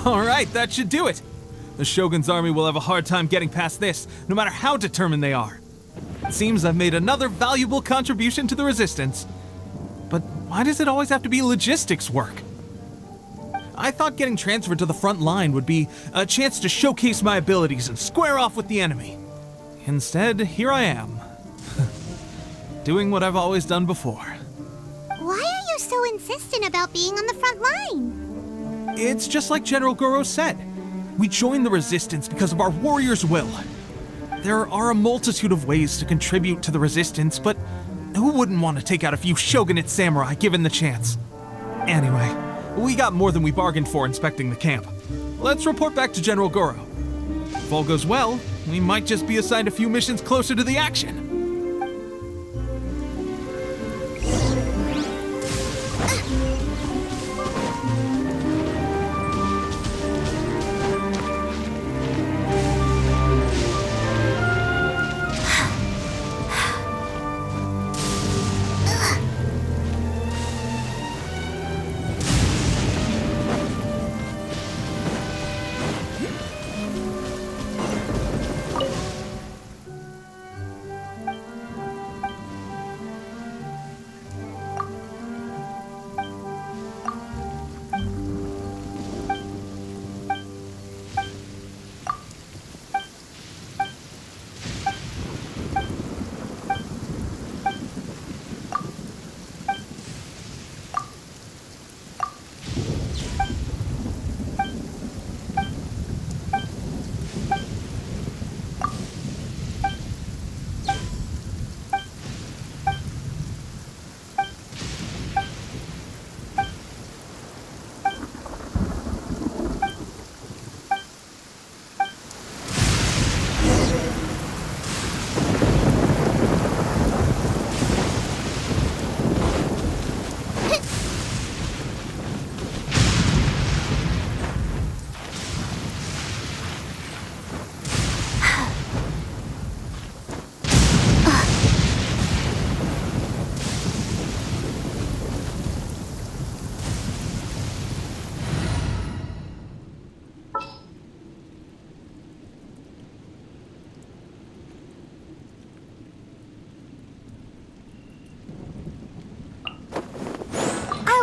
Alright, that should do it. The Shogun's army will have a hard time getting past this, no matter how determined they are. It seems I've made another valuable contribution to the Resistance. But why does it always have to be logistics work? I thought getting transferred to the front line would be a chance to showcase my abilities and square off with the enemy. Instead, here I am. Doing what I've always done before. Why are you so insistent about being on the front line? It's just like General Goro said. We joined the Resistance because of our warrior's will. There are a multitude of ways to contribute to the Resistance, but who wouldn't want to take out a few shogunate samurai given the chance? Anyway, we got more than we bargained for inspecting the camp. Let's report back to General Goro. If all goes well, we might just be assigned a few missions closer to the action.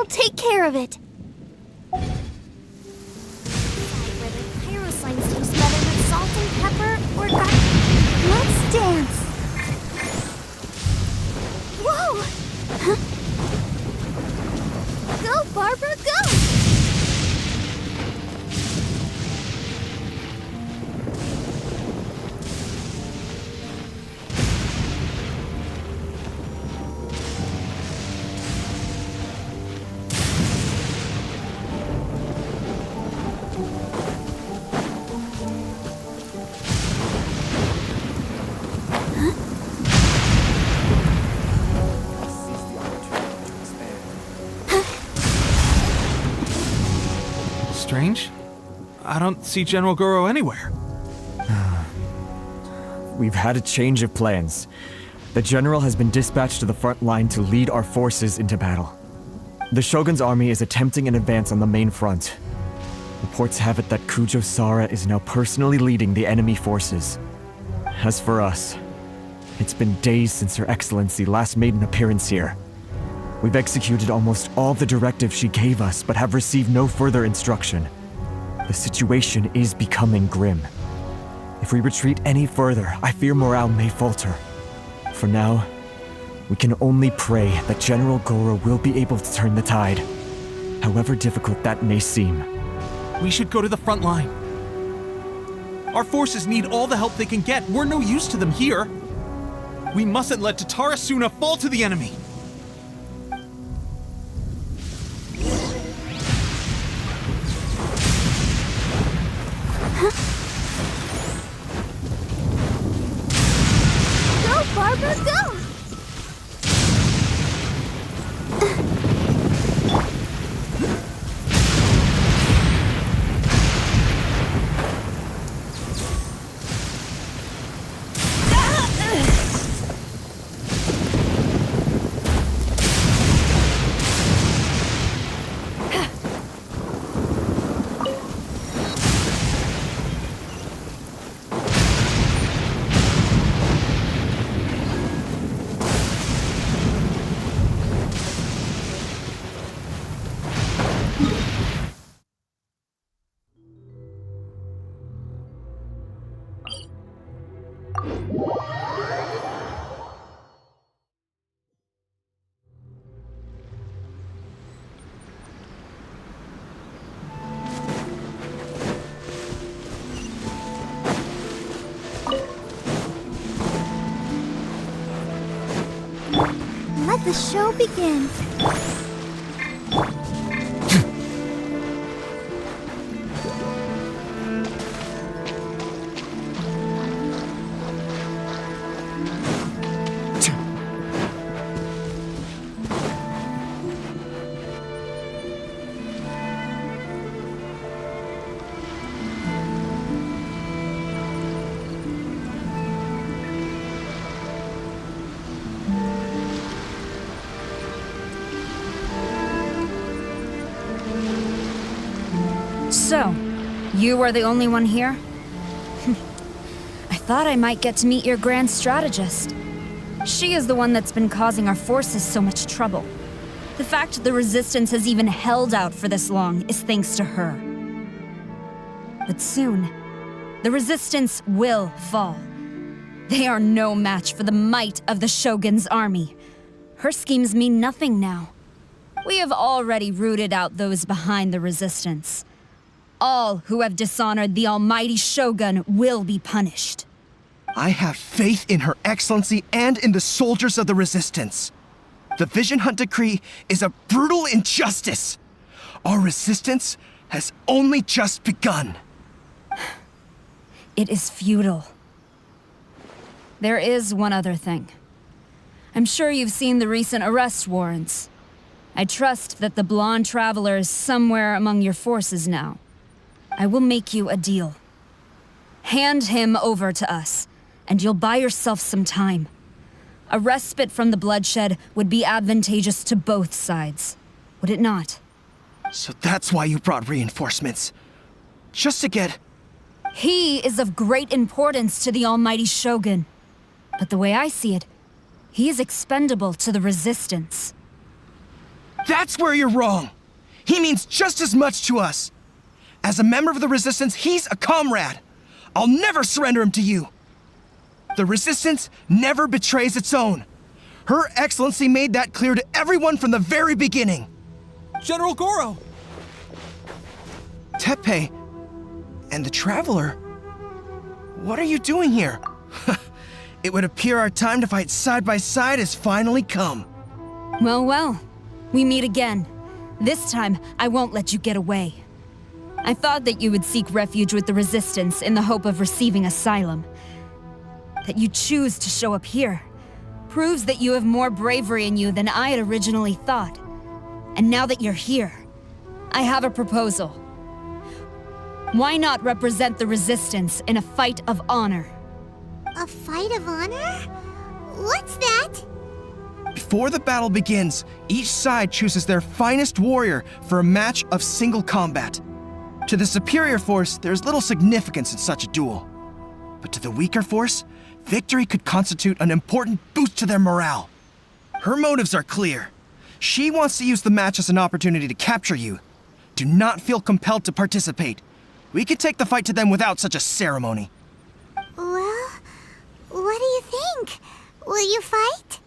Take care of it. Whether pyroslime tastes better with salt and pepper or garlic. Let's dance. Whoa! Huh? Go, Barbara, go! Strange. I don't see General Goro anywhere. We've had a change of plans. The general has been dispatched to the front line to lead our forces into battle. The Shogun's army is attempting an advance on the main front. Reports have it that Kujo Sara is now personally leading the enemy forces. As for us, it's been days since Her Excellency last made an appearance here. We've executed almost all the directives she gave us, but have received no further instruction. The situation is becoming grim. If we retreat any further, I fear morale may falter. For now, we can only pray that General Goro will be able to turn the tide, however difficult that may seem. We should go to the front line. Our forces need all the help they can get. We're no use to them here. We mustn't let Tatarasuna fall to the enemy. Go, Barbara, go! Let the show begin. So, you are the only one here? I thought I might get to meet your grand strategist. She is the one that's been causing our forces so much trouble. The fact the Resistance has even held out for this long is thanks to her. But soon, the Resistance will fall. They are no match for the might of the Shogun's army. Her schemes mean nothing now. We have already rooted out those behind the Resistance. All who have dishonored the almighty Shogun will be punished. I have faith in Her Excellency and in the soldiers of the Resistance. The Vision Hunt Decree is a brutal injustice. Our resistance has only just begun. It is futile. There is one other thing. I'm sure you've seen the recent arrest warrants. I trust that the blonde traveler is somewhere among your forces now. I will make you a deal. Hand him over to us, and you'll buy yourself some time. A respite from the bloodshed would be advantageous to both sides, would it not? So that's why you brought reinforcements. Just to get... He is of great importance to the almighty Shogun. But the way I see it, he is expendable to the Resistance. That's where you're wrong! He means just as much to us! As a member of the Resistance, he's a comrade! I'll never surrender him to you! The Resistance never betrays its own. Her Excellency made that clear to everyone from the very beginning. General Goro! Teppei and the Traveler? What are you doing here? It would appear our time to fight side by side has finally come. Well, we meet again. This time, I won't let you get away. I thought that you would seek refuge with the Resistance in the hope of receiving asylum. That you choose to show up here proves that you have more bravery in you than I had originally thought. And now that you're here, I have a proposal. Why not represent the Resistance in a fight of honor? A fight of honor? What's that? Before the battle begins, each side chooses their finest warrior for a match of single combat. To the superior force, there's little significance in such a duel. But to the weaker force, victory could constitute an important boost to their morale. Her motives are clear. She wants to use the match as an opportunity to capture you. Do not feel compelled to participate. We could take the fight to them without such a ceremony. Well, what do you think? Will you fight?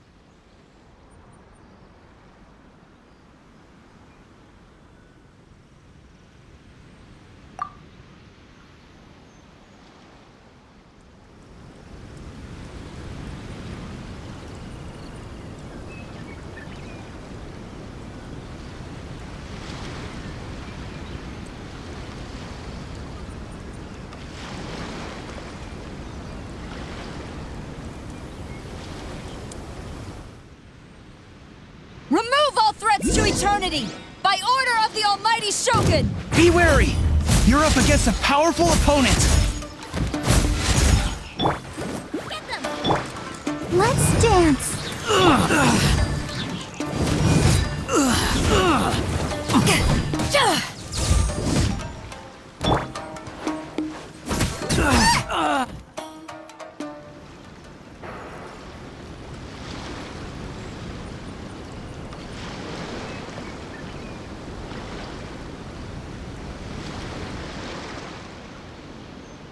Remove all threats to eternity! By order of the Almighty Shogun! Be wary! You're up against a powerful opponent! Let's dance.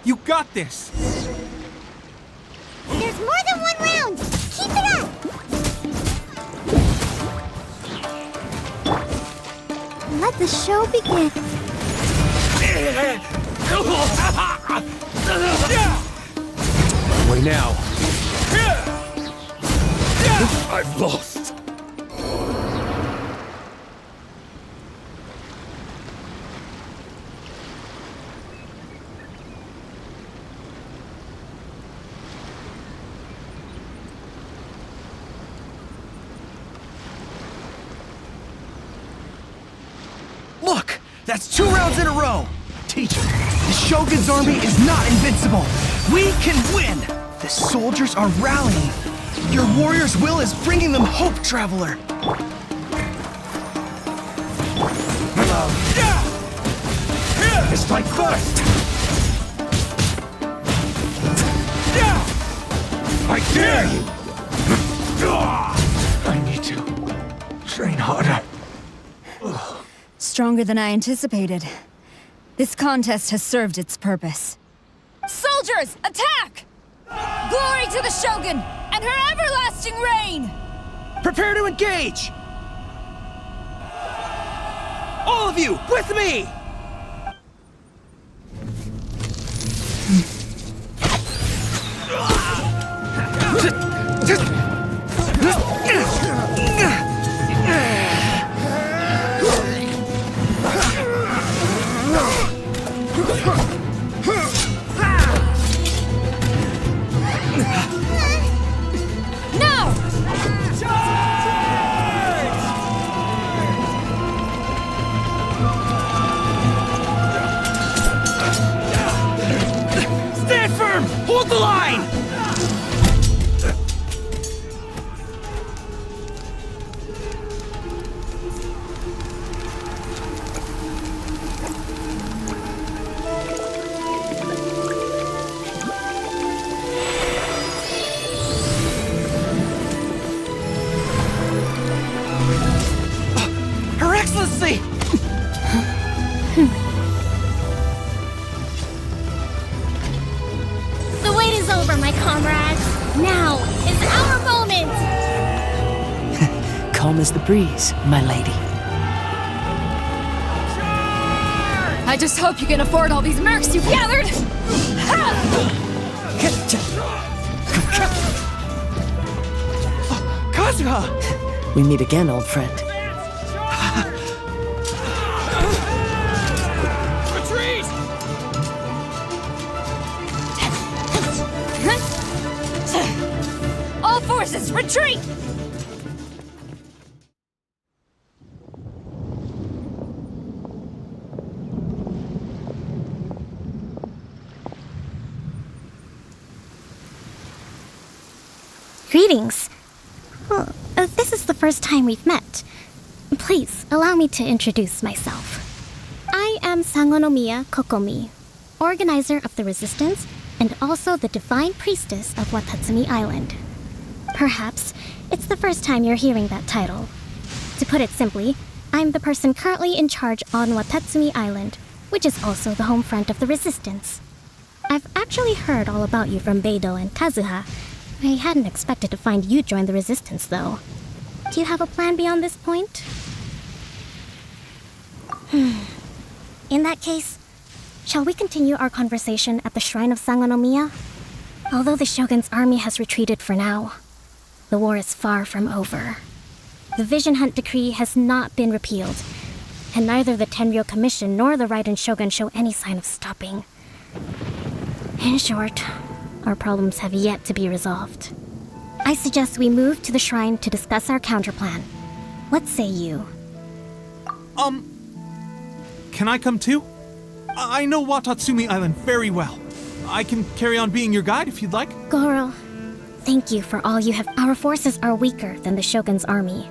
You got this! There's more than one round! Keep it up! Let the show begin. Way now. I've lost. Look! That's 2 rounds in a row! Teacher, the Shogun's army is not invincible! We can win! The soldiers are rallying! Your warrior's will is bringing them hope, Traveler! Strike first! I dare you! I need to train harder. Stronger than I anticipated. This contest has served its purpose. Soldiers, attack! Glory to the Shogun and her everlasting reign! Prepare to engage! All of you, with me! Hold the line! Her Excellency! The wait is over, my comrades. Now is our moment. Calm as the breeze, my lady. I just hope you can afford all these mercs you've gathered! Kazuha! We meet again, old friend. Retreat! All forces, retreat! Greetings. Well, this is the first time we've met. Please, allow me to introduce myself. I am Sangonomiya Kokomi, organizer of the Resistance and also the Divine Priestess of Watatsumi Island. Perhaps it's the first time you're hearing that title. To put it simply, I'm the person currently in charge on Watatsumi Island, which is also the home front of the Resistance. I've actually heard all about you from Beidou and Kazuha. I hadn't expected to find you join the Resistance, though. Do you have a plan beyond this point? In that case, shall we continue our conversation at the Shrine of Sangonomiya? Although the Shogun's army has retreated for now, the war is far from over. The Vision Hunt Decree has not been repealed, and neither the Tenryo Commission nor the Raiden Shogun show any sign of stopping. In short, our problems have yet to be resolved. I suggest we move to the shrine to discuss our counterplan. What say you? Can I come too? I know Watatsumi Island very well. I can carry on being your guide if you'd like. Goro, thank you for all you have. Our forces are weaker than the Shogun's army,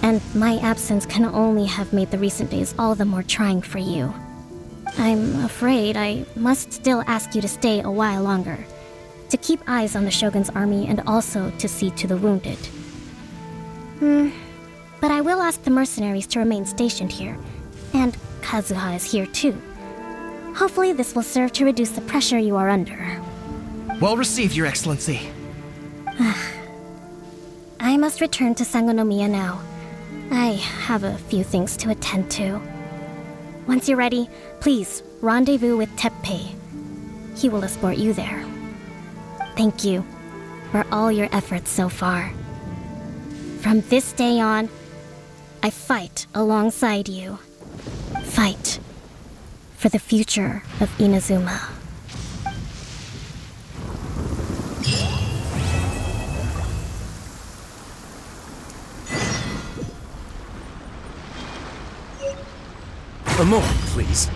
and my absence can only have made the recent days all the more trying for you. I'm afraid I must still ask you to stay a while longer, to keep eyes on the Shogun's army and also to see to the wounded. But I will ask the mercenaries to remain stationed here, and Kazuha is here too. Hopefully this will serve to reduce the pressure you are under. Well received, Your Excellency. I must return to Sangonomiya now. I have a few things to attend to. Once you're ready, please rendezvous with Teppei. He will escort you there. Thank you for all your efforts so far. From this day on, I fight alongside you. Fight for the future of Inazuma. A moment, please.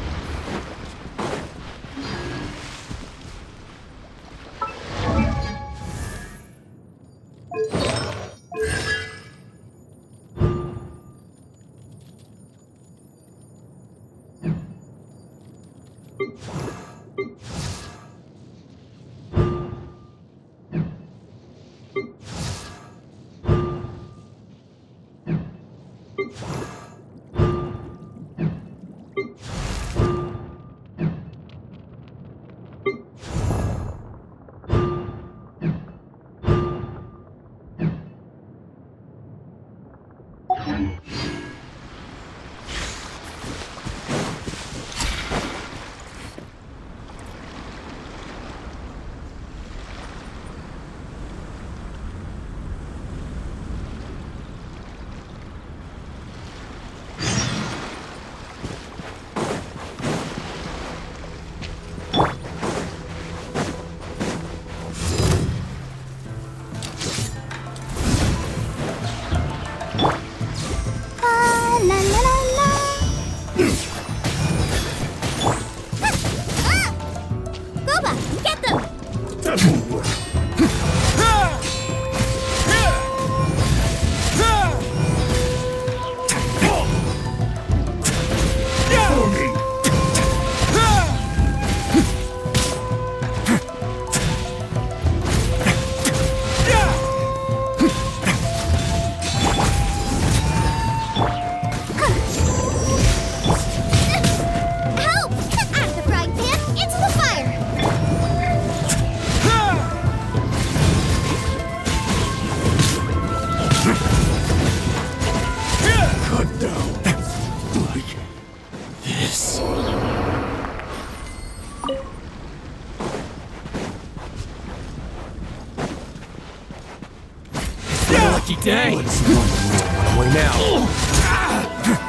Dang! Away now.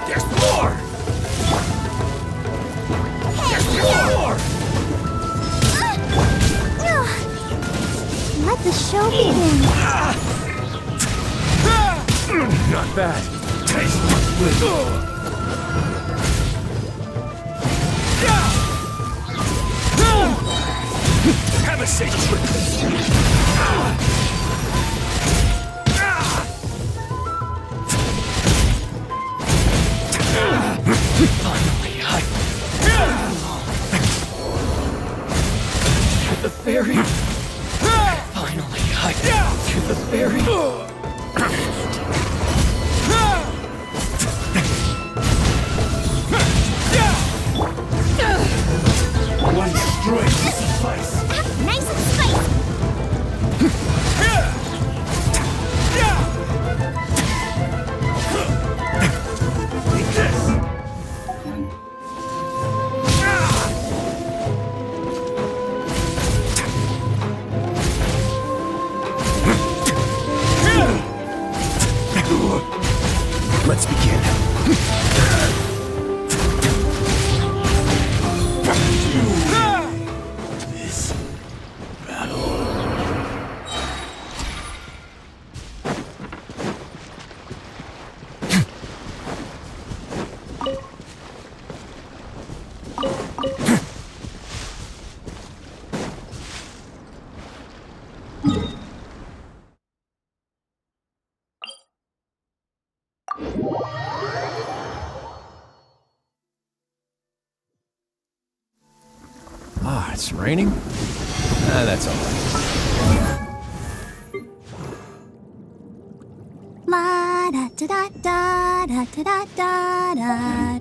There's more! There's more! Let the show begin. Not bad. Taste Have a safe trip. Finally, to the ferry. Finally, to the ferry. it's raining? That's all right. La da da da da da da da da.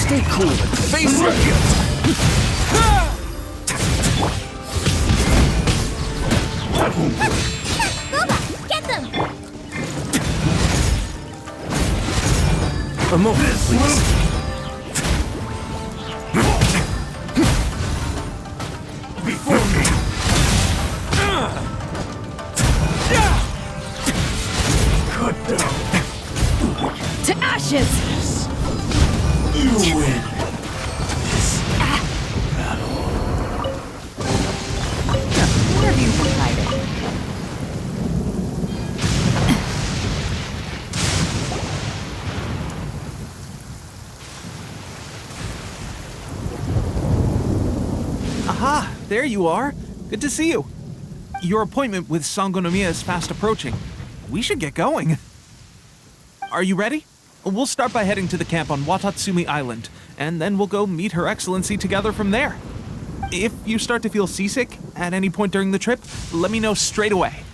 Stay cool and face your guilt. Booba, get them! A moment, please. Before me. Cut down. To ashes! You win. Where have you been hiding? Aha! There you are. Good to see you. Your appointment with Sangonomiya is fast approaching. We should get going. Are you ready? We'll start by heading to the camp on Watatsumi Island, and then we'll go meet Her Excellency together from there. If you start to feel seasick at any point during the trip, let me know straight away.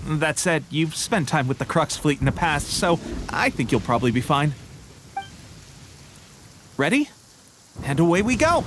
That said, you've spent time with the Crux fleet in the past, so I think you'll probably be fine. Ready? And away we go!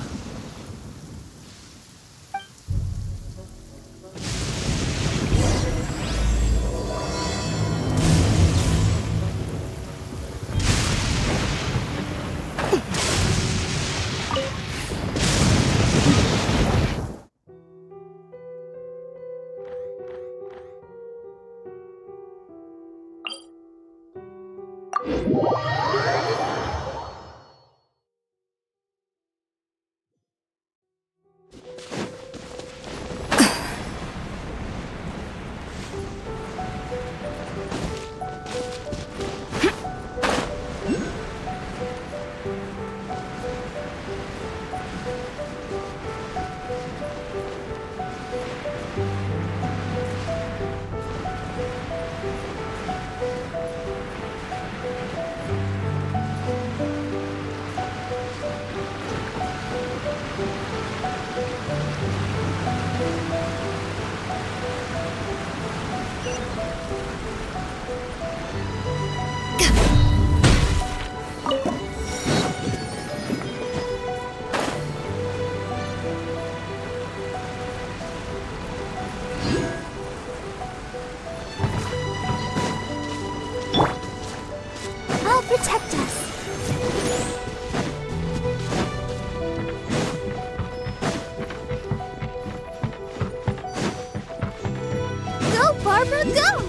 I'll protect us. Go, Barbara, go!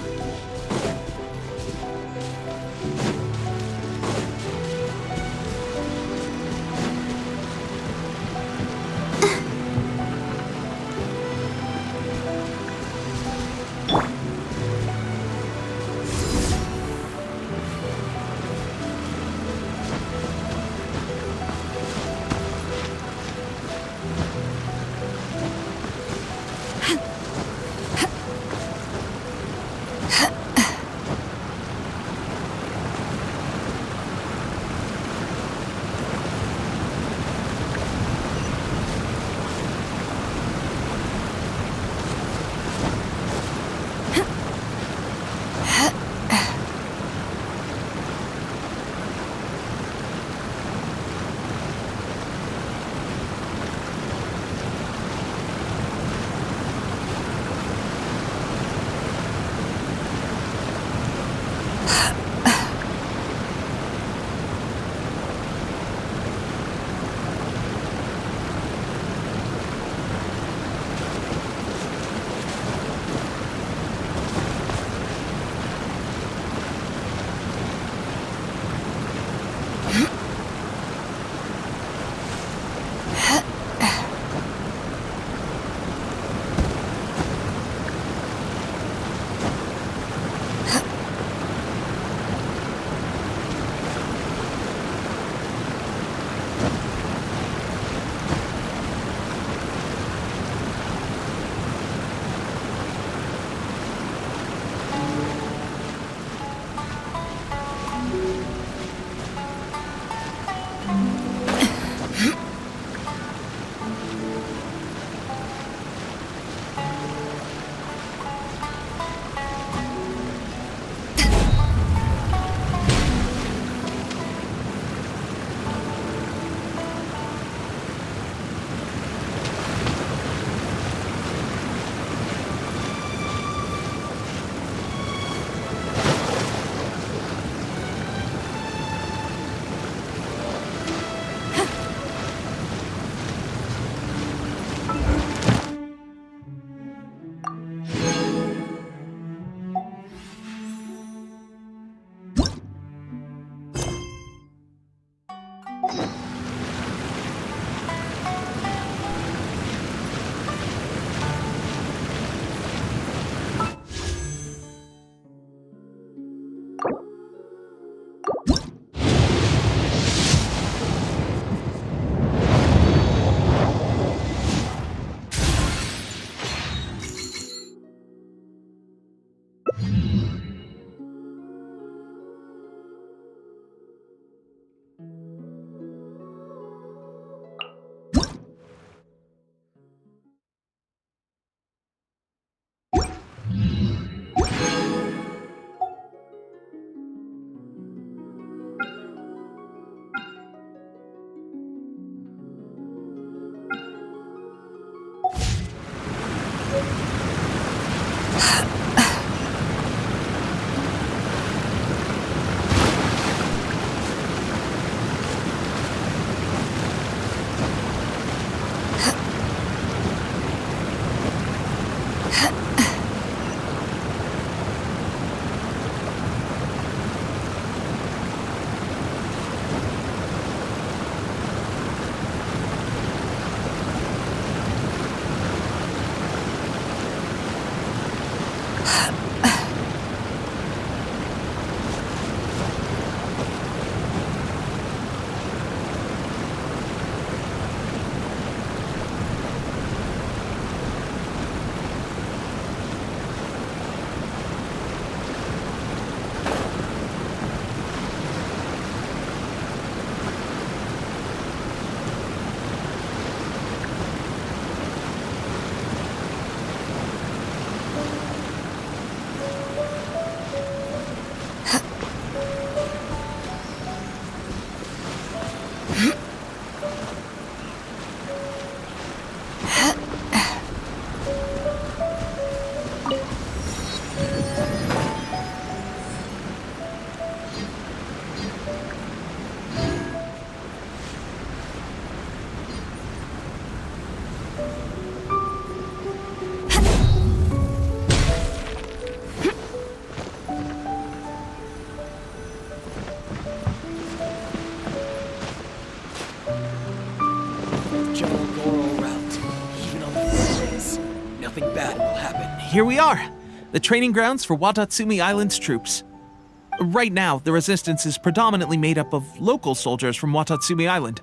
Here we are, the training grounds for Watatsumi Island's troops. Right now, the resistance is predominantly made up of local soldiers from Watatsumi Island.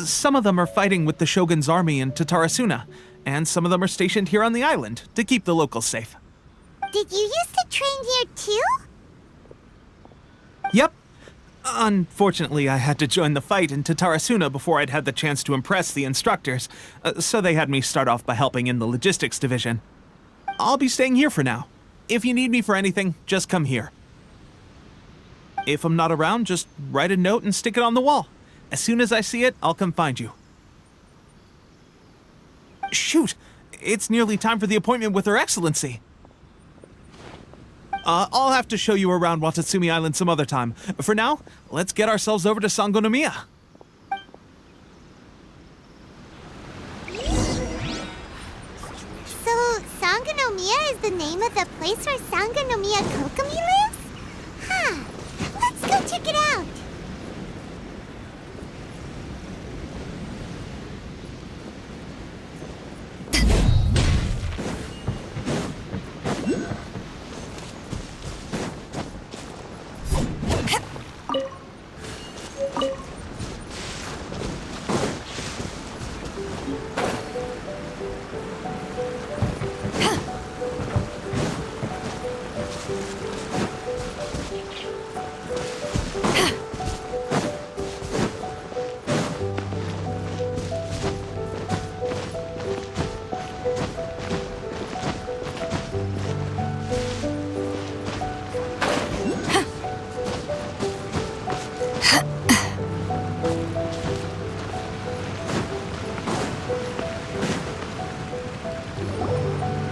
Some of them are fighting with the Shogun's army in Tatarasuna, and some of them are stationed here on the island to keep the locals safe. Did you used to train here too? Yep. Unfortunately, I had to join the fight in Tatarasuna before I'd had the chance to impress the instructors, so they had me start off by helping in the logistics division. I'll be staying here for now. If you need me for anything, just come here. If I'm not around, just write a note and stick it on the wall. As soon as I see it, I'll come find you. Shoot! It's nearly time for the appointment with Her Excellency. I'll have to show you around Watatsumi Island some other time. For now, let's get ourselves over to Sangonomiya. So, Sangonomiya is the name of the place where Sangonomiya Kokomi lives? Huh. Let's go check it out.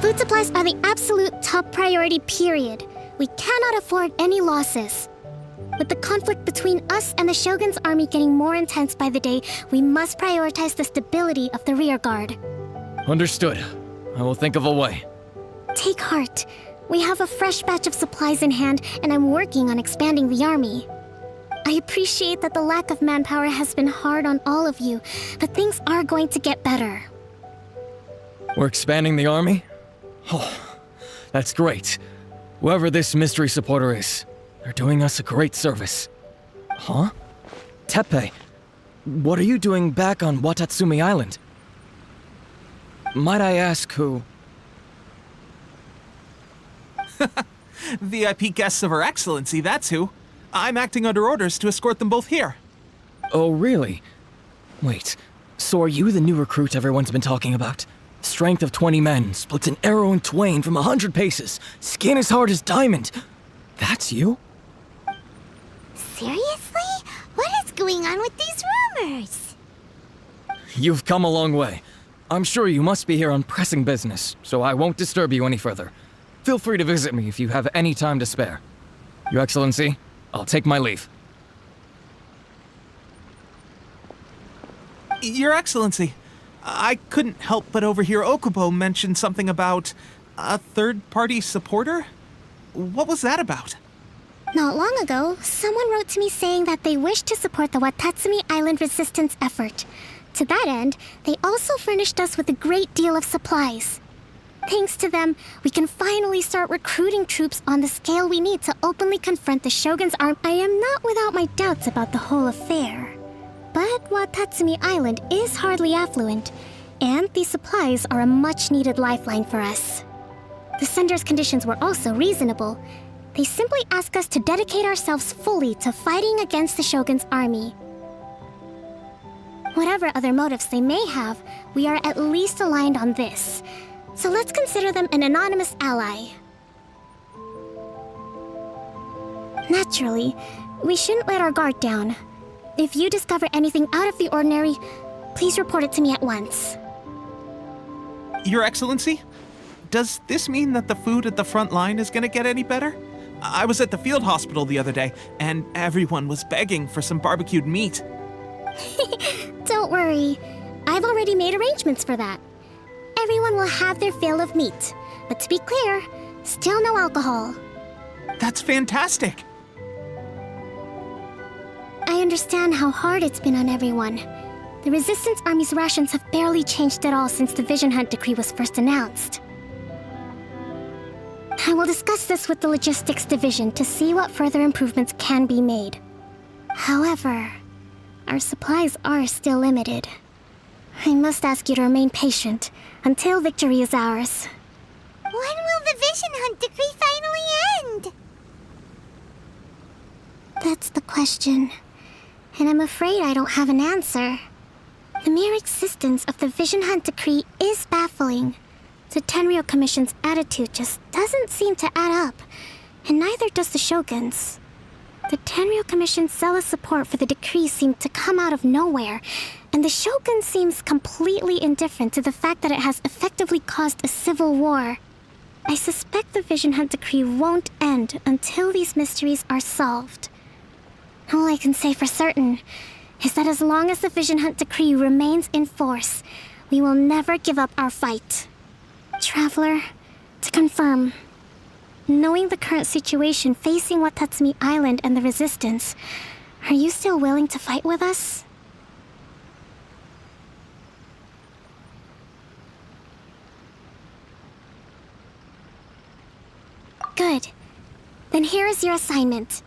Food supplies are the absolute top priority, period. We cannot afford any losses. With the conflict between us and the Shogun's army getting more intense by the day, we must prioritize the stability of the rear guard. Understood. I will think of a way. Take heart. We have a fresh batch of supplies in hand, and I'm working on expanding the army. I appreciate that the lack of manpower has been hard on all of you, but things are going to get better. We're expanding the army? Oh, that's great. Whoever this mystery supporter is, they're doing us a great service. Huh? Teppei, what are you doing back on Watatsumi Island? Might I ask who? VIP guests of Her Excellency, that's who. I'm acting under orders to escort them both here. Oh, really? Wait, so are you the new recruit everyone's been talking about? Strength of 20 men, splits an arrow in twain from 100 paces, skin as hard as diamond. That's you? Seriously? What is going on with these rumors? You've come a long way. I'm sure you must be here on pressing business, so I won't disturb you any further. Feel free to visit me if you have any time to spare. Your Excellency, I'll take my leave. Your Excellency, I couldn't help but overhear Okubo mention something about a third-party supporter? What was that about? Not long ago, someone wrote to me saying that they wish to support the Watatsumi Island resistance effort. To that end, they also furnished us with a great deal of supplies. Thanks to them, we can finally start recruiting troops on the scale we need to openly confront the Shogun's army. I am not without my doubts about the whole affair. But Watatsumi Island is hardly affluent, and these supplies are a much-needed lifeline for us. The sender's conditions were also reasonable. They simply ask us to dedicate ourselves fully to fighting against the Shogun's army. Whatever other motives they may have, we are at least aligned on this. So let's consider them an anonymous ally. Naturally, we shouldn't let our guard down. If you discover anything out of the ordinary, please report it to me at once. Your Excellency, does this mean that the food at the front line is gonna get any better? I was at the field hospital the other day, and everyone was begging for some barbecued meat. Don't worry. I've already made arrangements for that. Everyone will have their fill of meat. But to be clear, still no alcohol. That's fantastic! I understand how hard it's been on everyone. The Resistance Army's rations have barely changed at all since the Vision Hunt decree was first announced. I will discuss this with the Logistics Division to see what further improvements can be made. However, our supplies are still limited. I must ask you to remain patient until victory is ours. When will the Vision Hunt decree finally end? That's the question. And I'm afraid I don't have an answer. The mere existence of the Vision Hunt decree is baffling. The Tenryou Commission's attitude just doesn't seem to add up, and neither does the Shogun's. The Tenryou Commission's zealous support for the decree seemed to come out of nowhere, and the Shogun seems completely indifferent to the fact that it has effectively caused a civil war. I suspect the Vision Hunt decree won't end until these mysteries are solved. All I can say for certain is that as long as the Vision Hunt decree remains in force, we will never give up our fight. Traveler, to confirm, knowing the current situation facing Watatsumi Island and the Resistance, are you still willing to fight with us? Good. Then here is your assignment.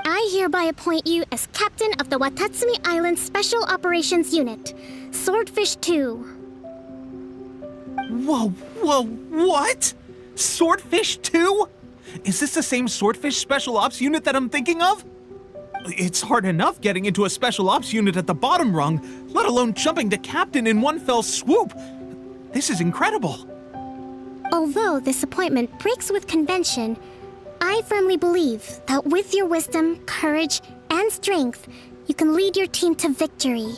I hereby appoint you as captain of the Watatsumi Island Special Operations Unit, Swordfish 2. Whoa, what? Swordfish 2? Is this the same Swordfish Special Ops unit that I'm thinking of? It's hard enough getting into a Special Ops unit at the bottom rung, let alone jumping to captain in one fell swoop. This is incredible. Although this appointment breaks with convention, I firmly believe that with your wisdom, courage, and strength, you can lead your team to victory.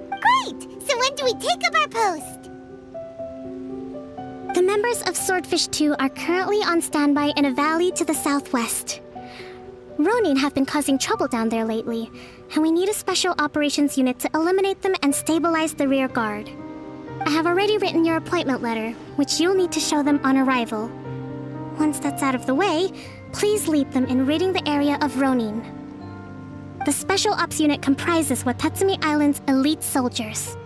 Great! So when do we take up our post? The members of Swordfish 2 are currently on standby in a valley to the southwest. Ronin have been causing trouble down there lately, and we need a special operations unit to eliminate them and stabilize the rear guard. I have already written your appointment letter, which you'll need to show them on arrival. Once that's out of the way, please lead them in ridding the area of Ronin. The Special Ops unit comprises Watatsumi Island's elite soldiers.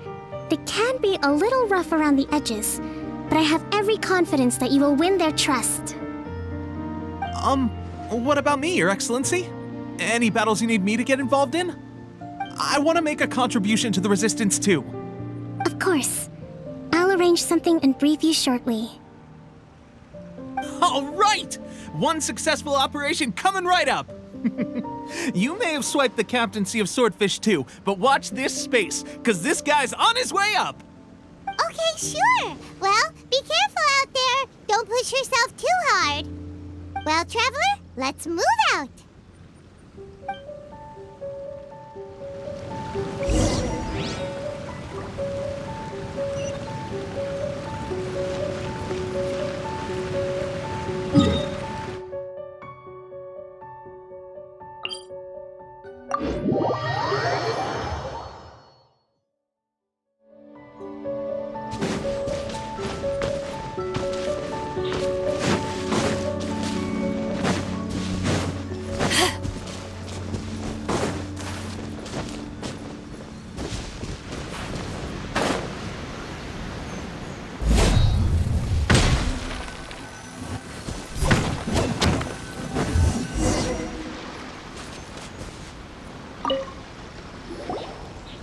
They can be a little rough around the edges, but I have every confidence that you will win their trust. What about me, Your Excellency? Any battles you need me to get involved in? I want to make a contribution to the Resistance too. Of course. I'll arrange something and brief you shortly. All right! One successful operation coming right up! You may have swiped the captaincy of Swordfish 2, but watch this space, because this guy's on his way up! Okay, sure. Well, be careful out there. Don't push yourself too hard. Well, Traveler, let's move out.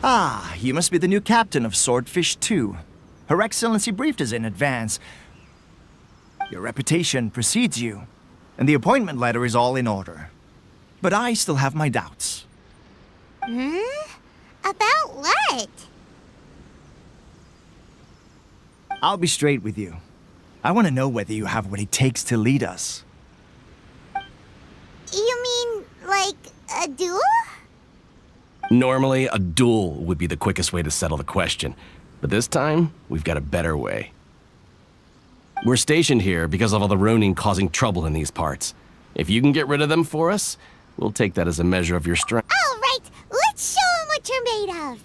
Ah, you must be the new captain of Swordfish 2. Her Excellency briefed us in advance. Your reputation precedes you, and the appointment letter is all in order. But I still have my doubts. About what? I'll be straight with you. I want to know whether you have what it takes to lead us. You mean, like, a duel? Normally, a duel would be the quickest way to settle the question. But this time, we've got a better way. We're stationed here because of all the Ronin causing trouble in these parts. If you can get rid of them for us, we'll take that as a measure of your strength. All right, let's show them what you're made of.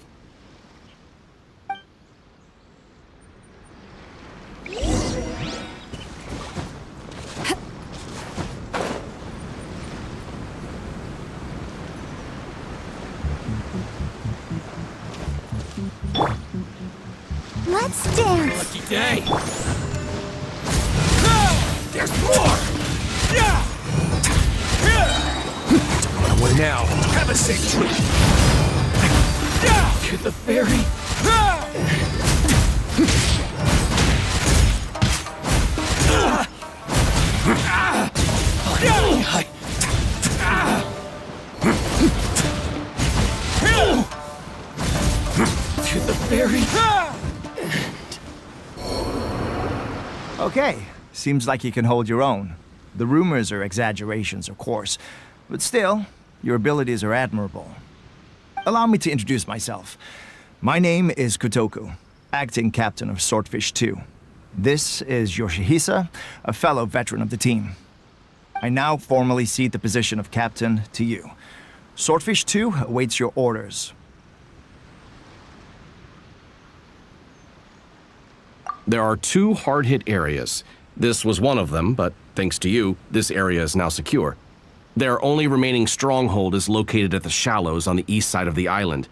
Let's dance. Lucky day. There's more! Don't run away now. Have a safe trip. You're the fairy. You're the fairy. Okay, seems like you can hold your own. The rumors are exaggerations, of course, but still, your abilities are admirable. Allow me to introduce myself. My name is Kotoku, acting captain of Swordfish 2. This is Yoshihisa, a fellow veteran of the team. I now formally cede the position of captain to you. Swordfish 2 awaits your orders. There are 2 hard-hit areas. This was one of them, but thanks to you, this area is now secure. Their only remaining stronghold is located at the shallows on the east side of the island.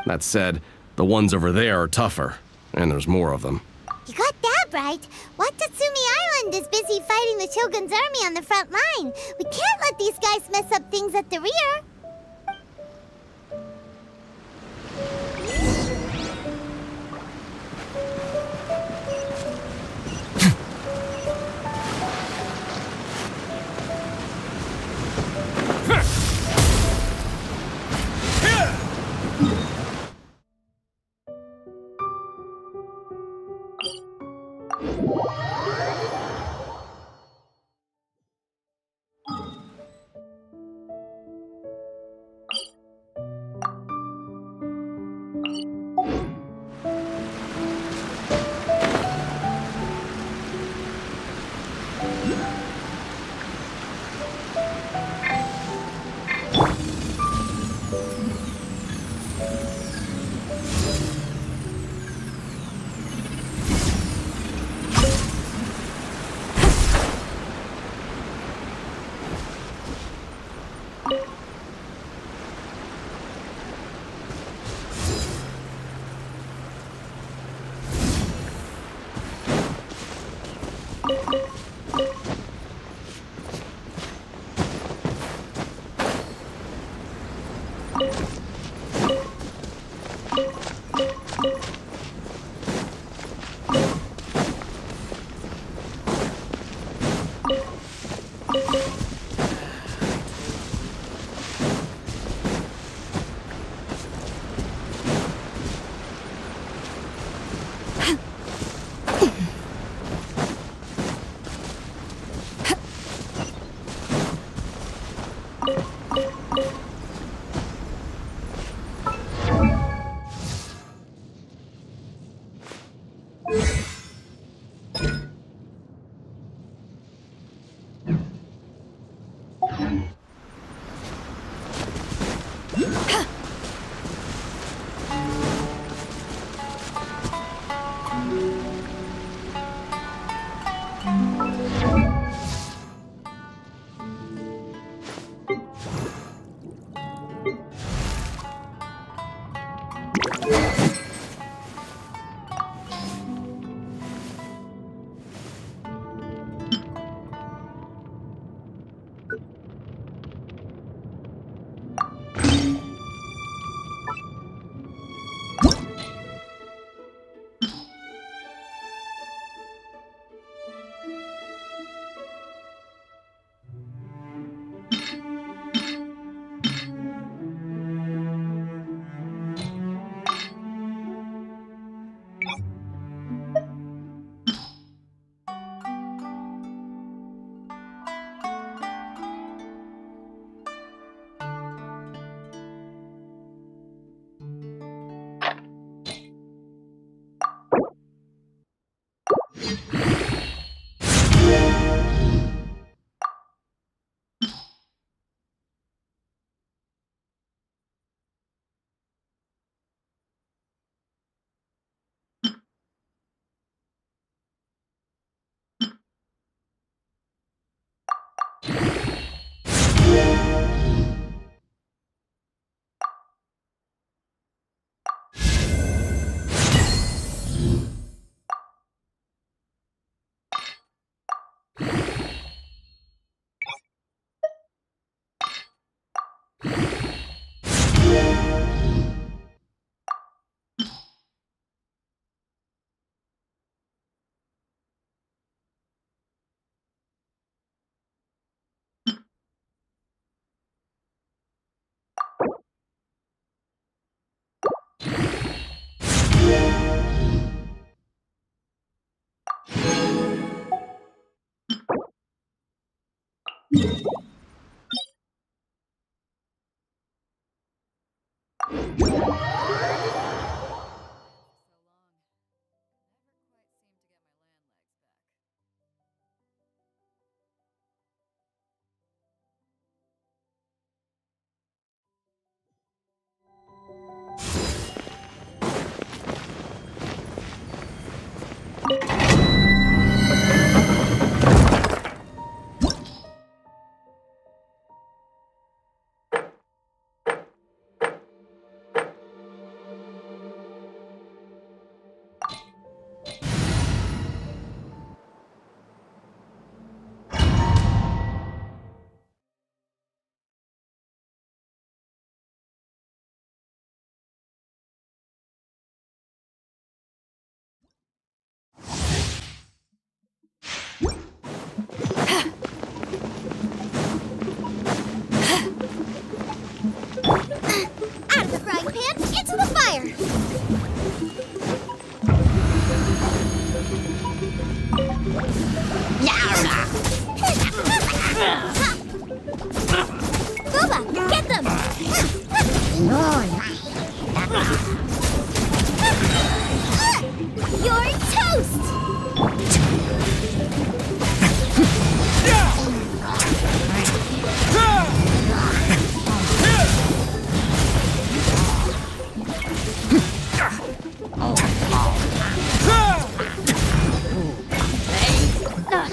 That said, the ones over there are tougher, and there's more of them. You got that right. Watatsumi Island is busy fighting the Shogun's army on the front line. We can't let these guys mess up things at the rear.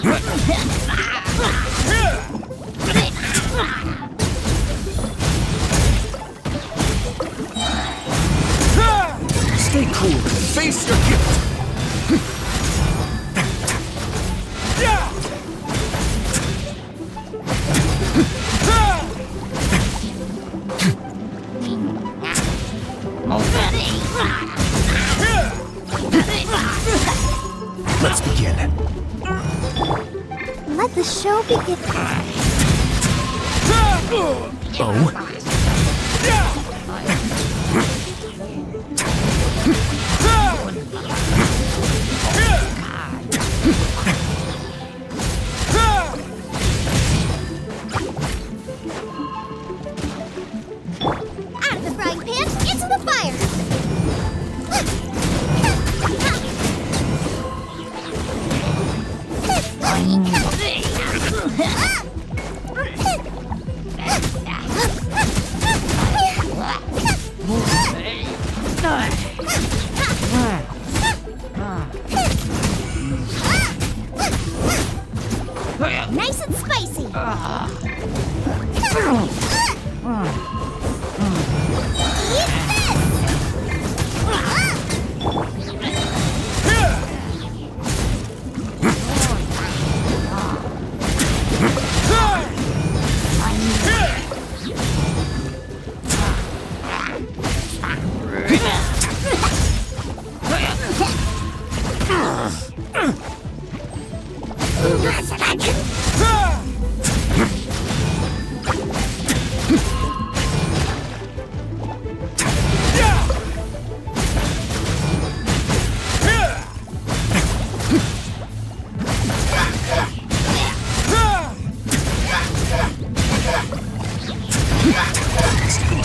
Stay cool and face your guilt. Let's begin. Let the show begin. Oh? Out of the frying pan, into the fire! Nice and spicy.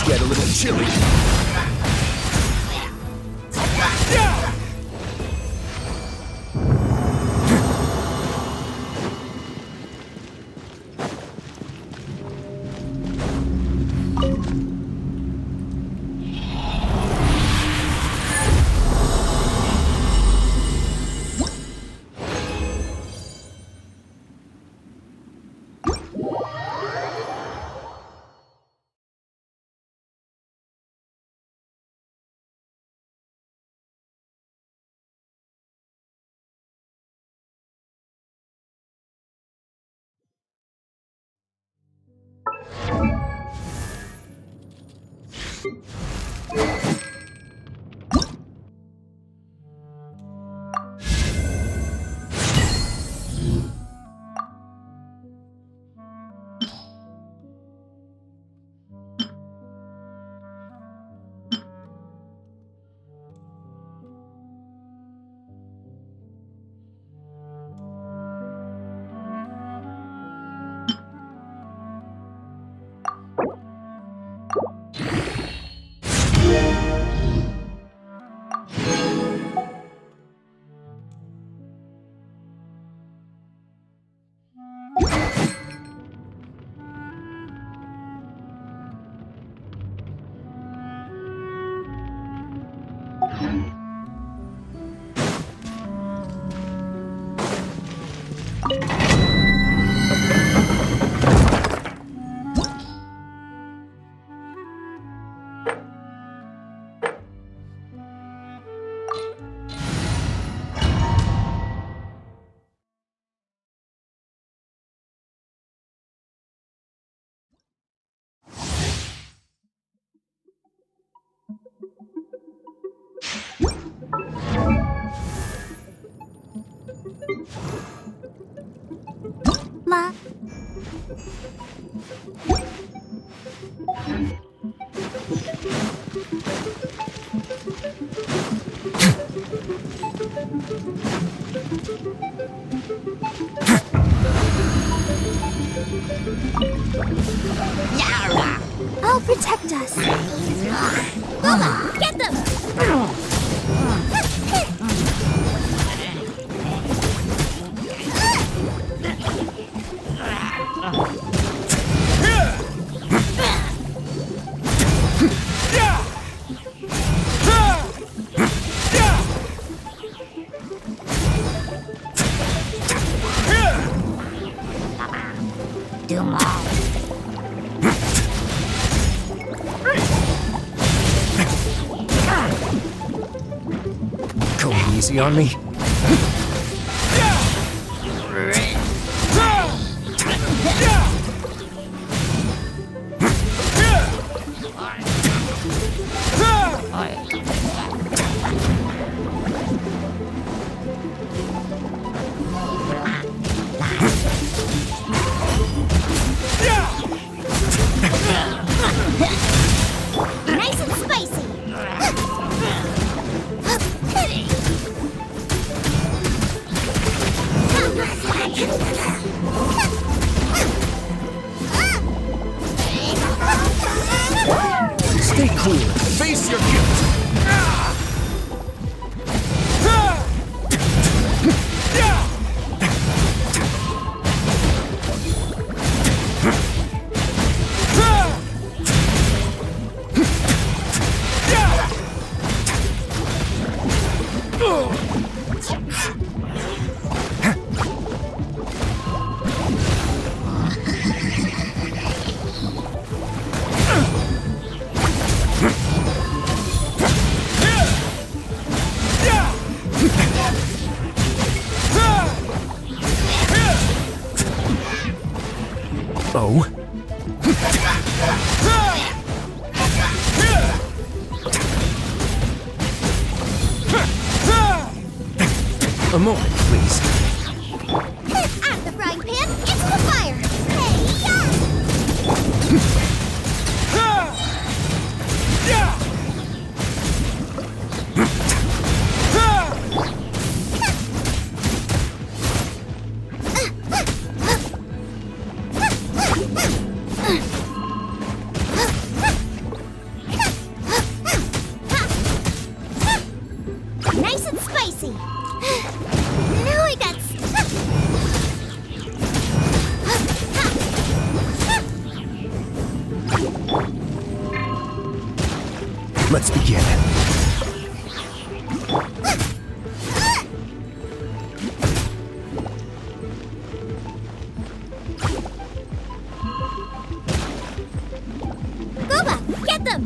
Get a little chilly. Ma. I'll protect us. Mama, get them! do more. Going easy on me? Nice and spicy. Stay cool. Face your guilt. Oh? A moment, please. Out of the frying pan, into the fire. Nice and spicy. Now I got. Let's begin. Gooba, get them!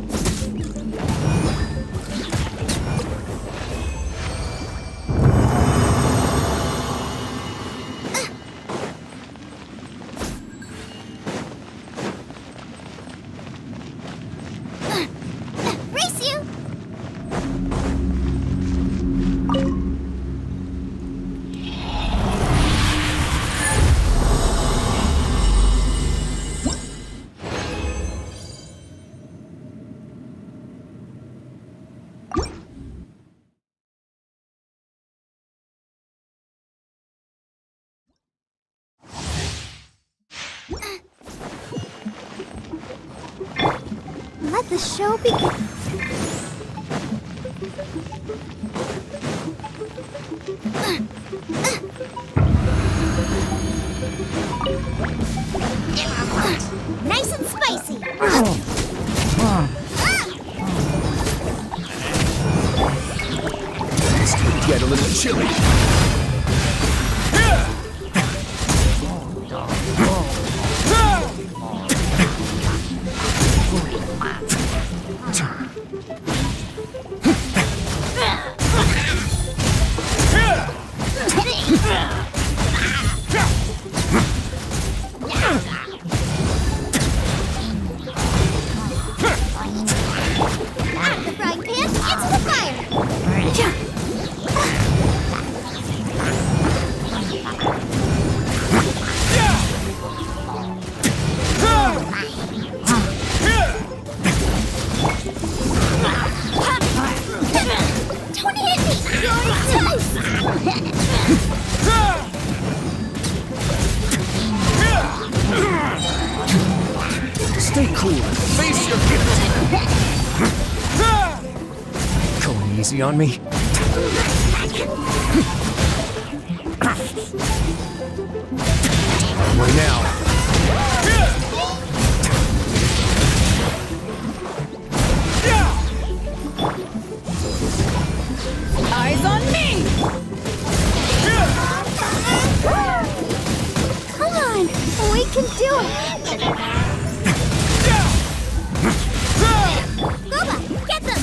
Race you! Let the show begin. Nice and spicy. It's gonna get a little chilly. Out of the frying pan, into the fire. Don't hit me! You're toast! Stay cool. Face your guilt. Going easy on me? Right now. Eyes on me! Come on! We can do Gooba, get them!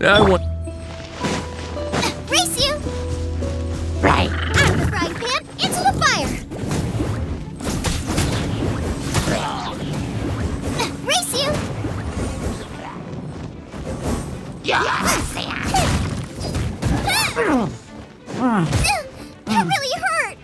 I want. Race you! Right. Out of the frying pan, into the fire! Race you! That really hurt!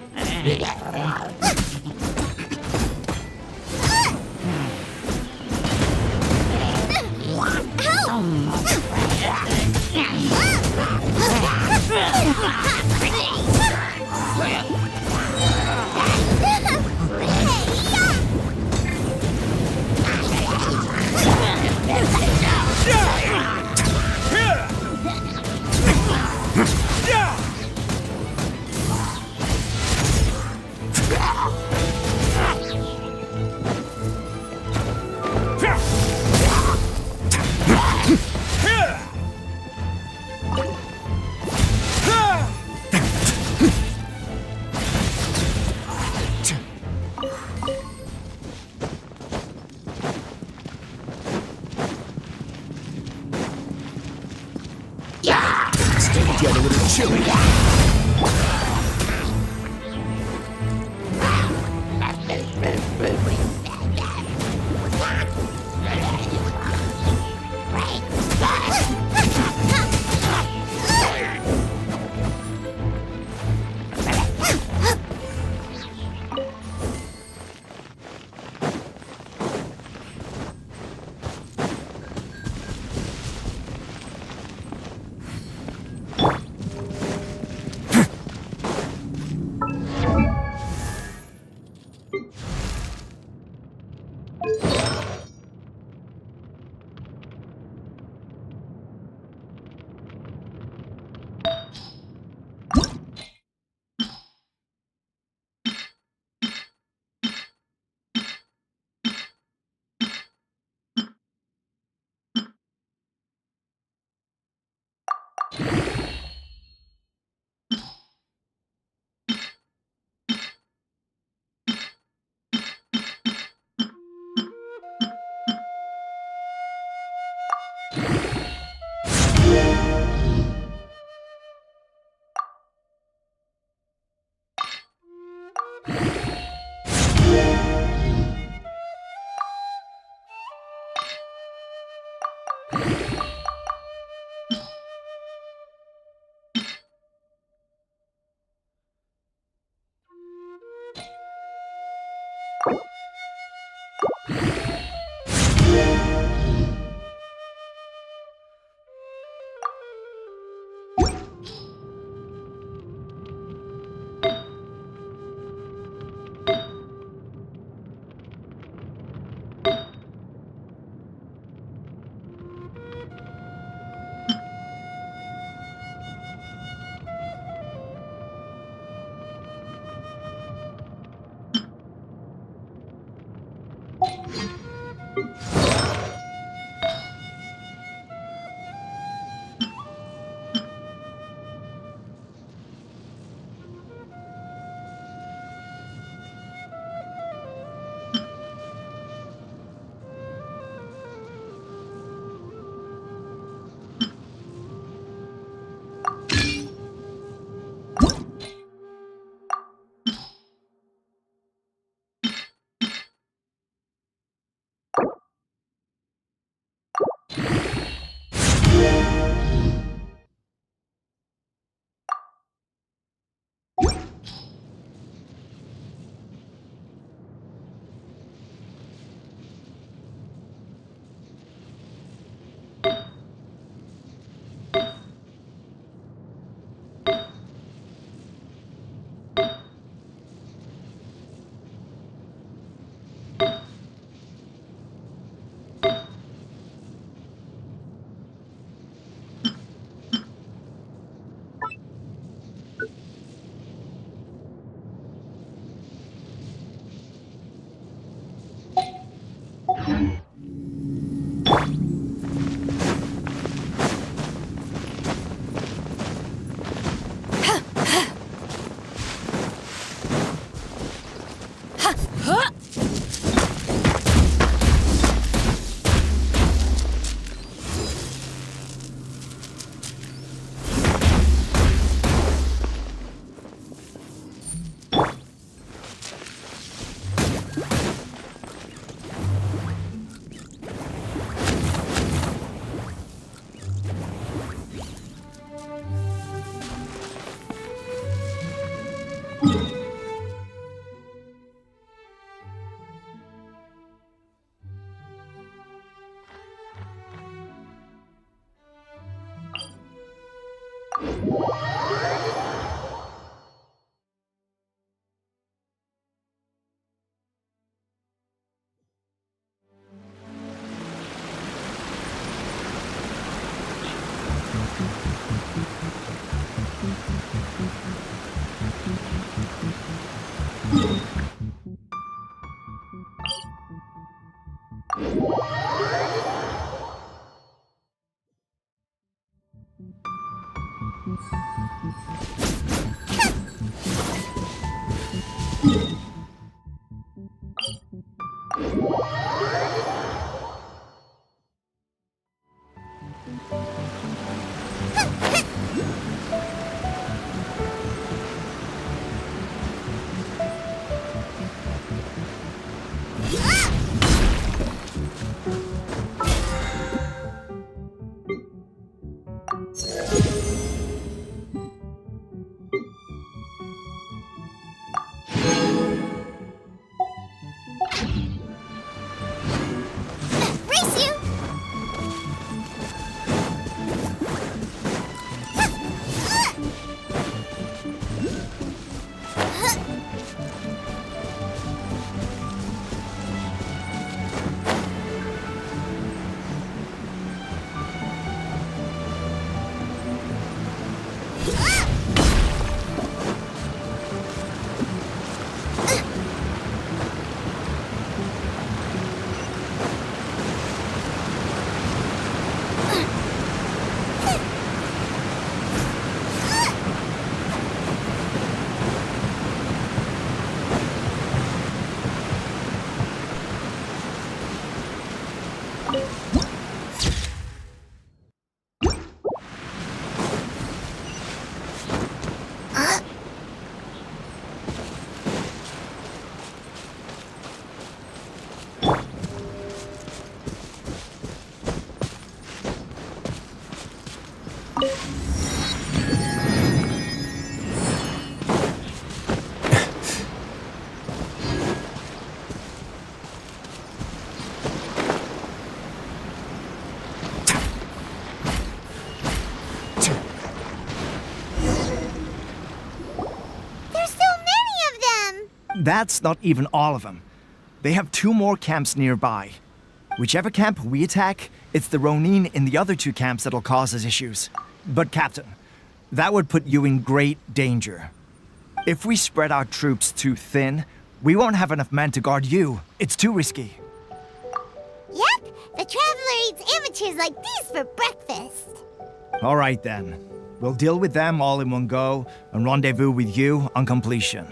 It's gonna get a little chilly. That's not even all of them. They have 2 more camps nearby. Whichever camp we attack, it's the Ronin in the other 2 camps that'll cause us issues. But Captain, that would put you in great danger. If we spread our troops too thin, we won't have enough men to guard you. It's too risky. Yep, the Traveler eats amateurs like these for breakfast. All right then. We'll deal with them all in one go and rendezvous with you on completion.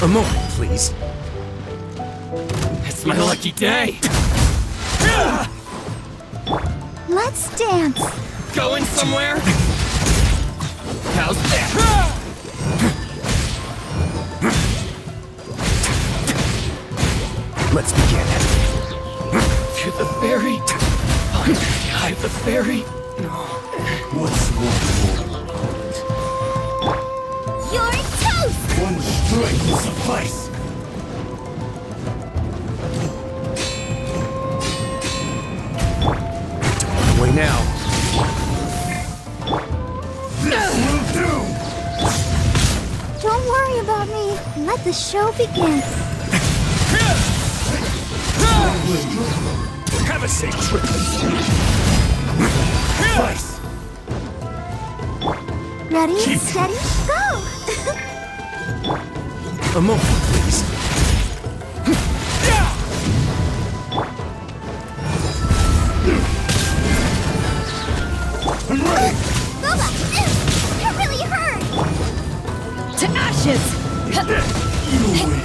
A moment, please. It's my lucky day! Let's dance. Going somewhere? How's that? Let's begin. To the ferry? I'm the ferry? What's more? You're toast! One strike will suffice. Wait now. This will do! Don't worry about me. Let the show begin. Have a safe trip. Twice. Ready, steady, go! A moment, please. I'm ready! Boba! That really hurt! To ashes! You win.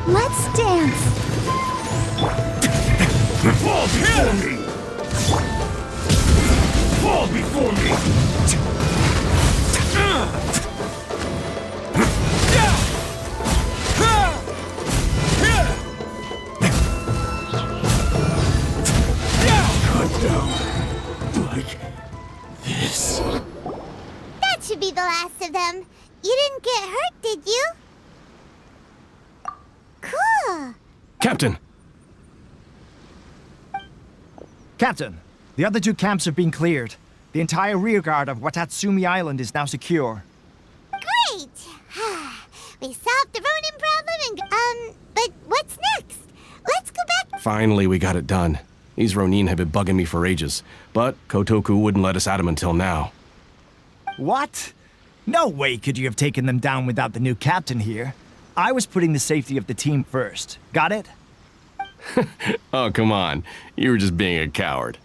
Let's dance. Fall before me! Fall before me! Captain! Captain, the other 2 camps have been cleared. The entire rearguard of Watatsumi Island is now secure. Great! We solved the Ronin problem and, but what's next? Let's go back. Finally, we got it done. These Ronin have been bugging me for ages, but Kotoku wouldn't let us at them until now. What? No way could you have taken them down without the new captain here. I was putting the safety of the team first. Got it? Oh, come on. You were just being a coward.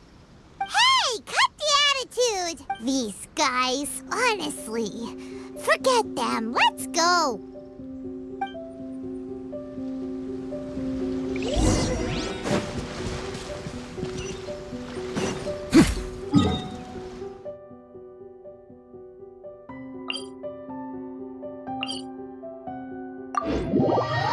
Hey, cut the attitude! These guys, honestly. Forget them. Let's go. What?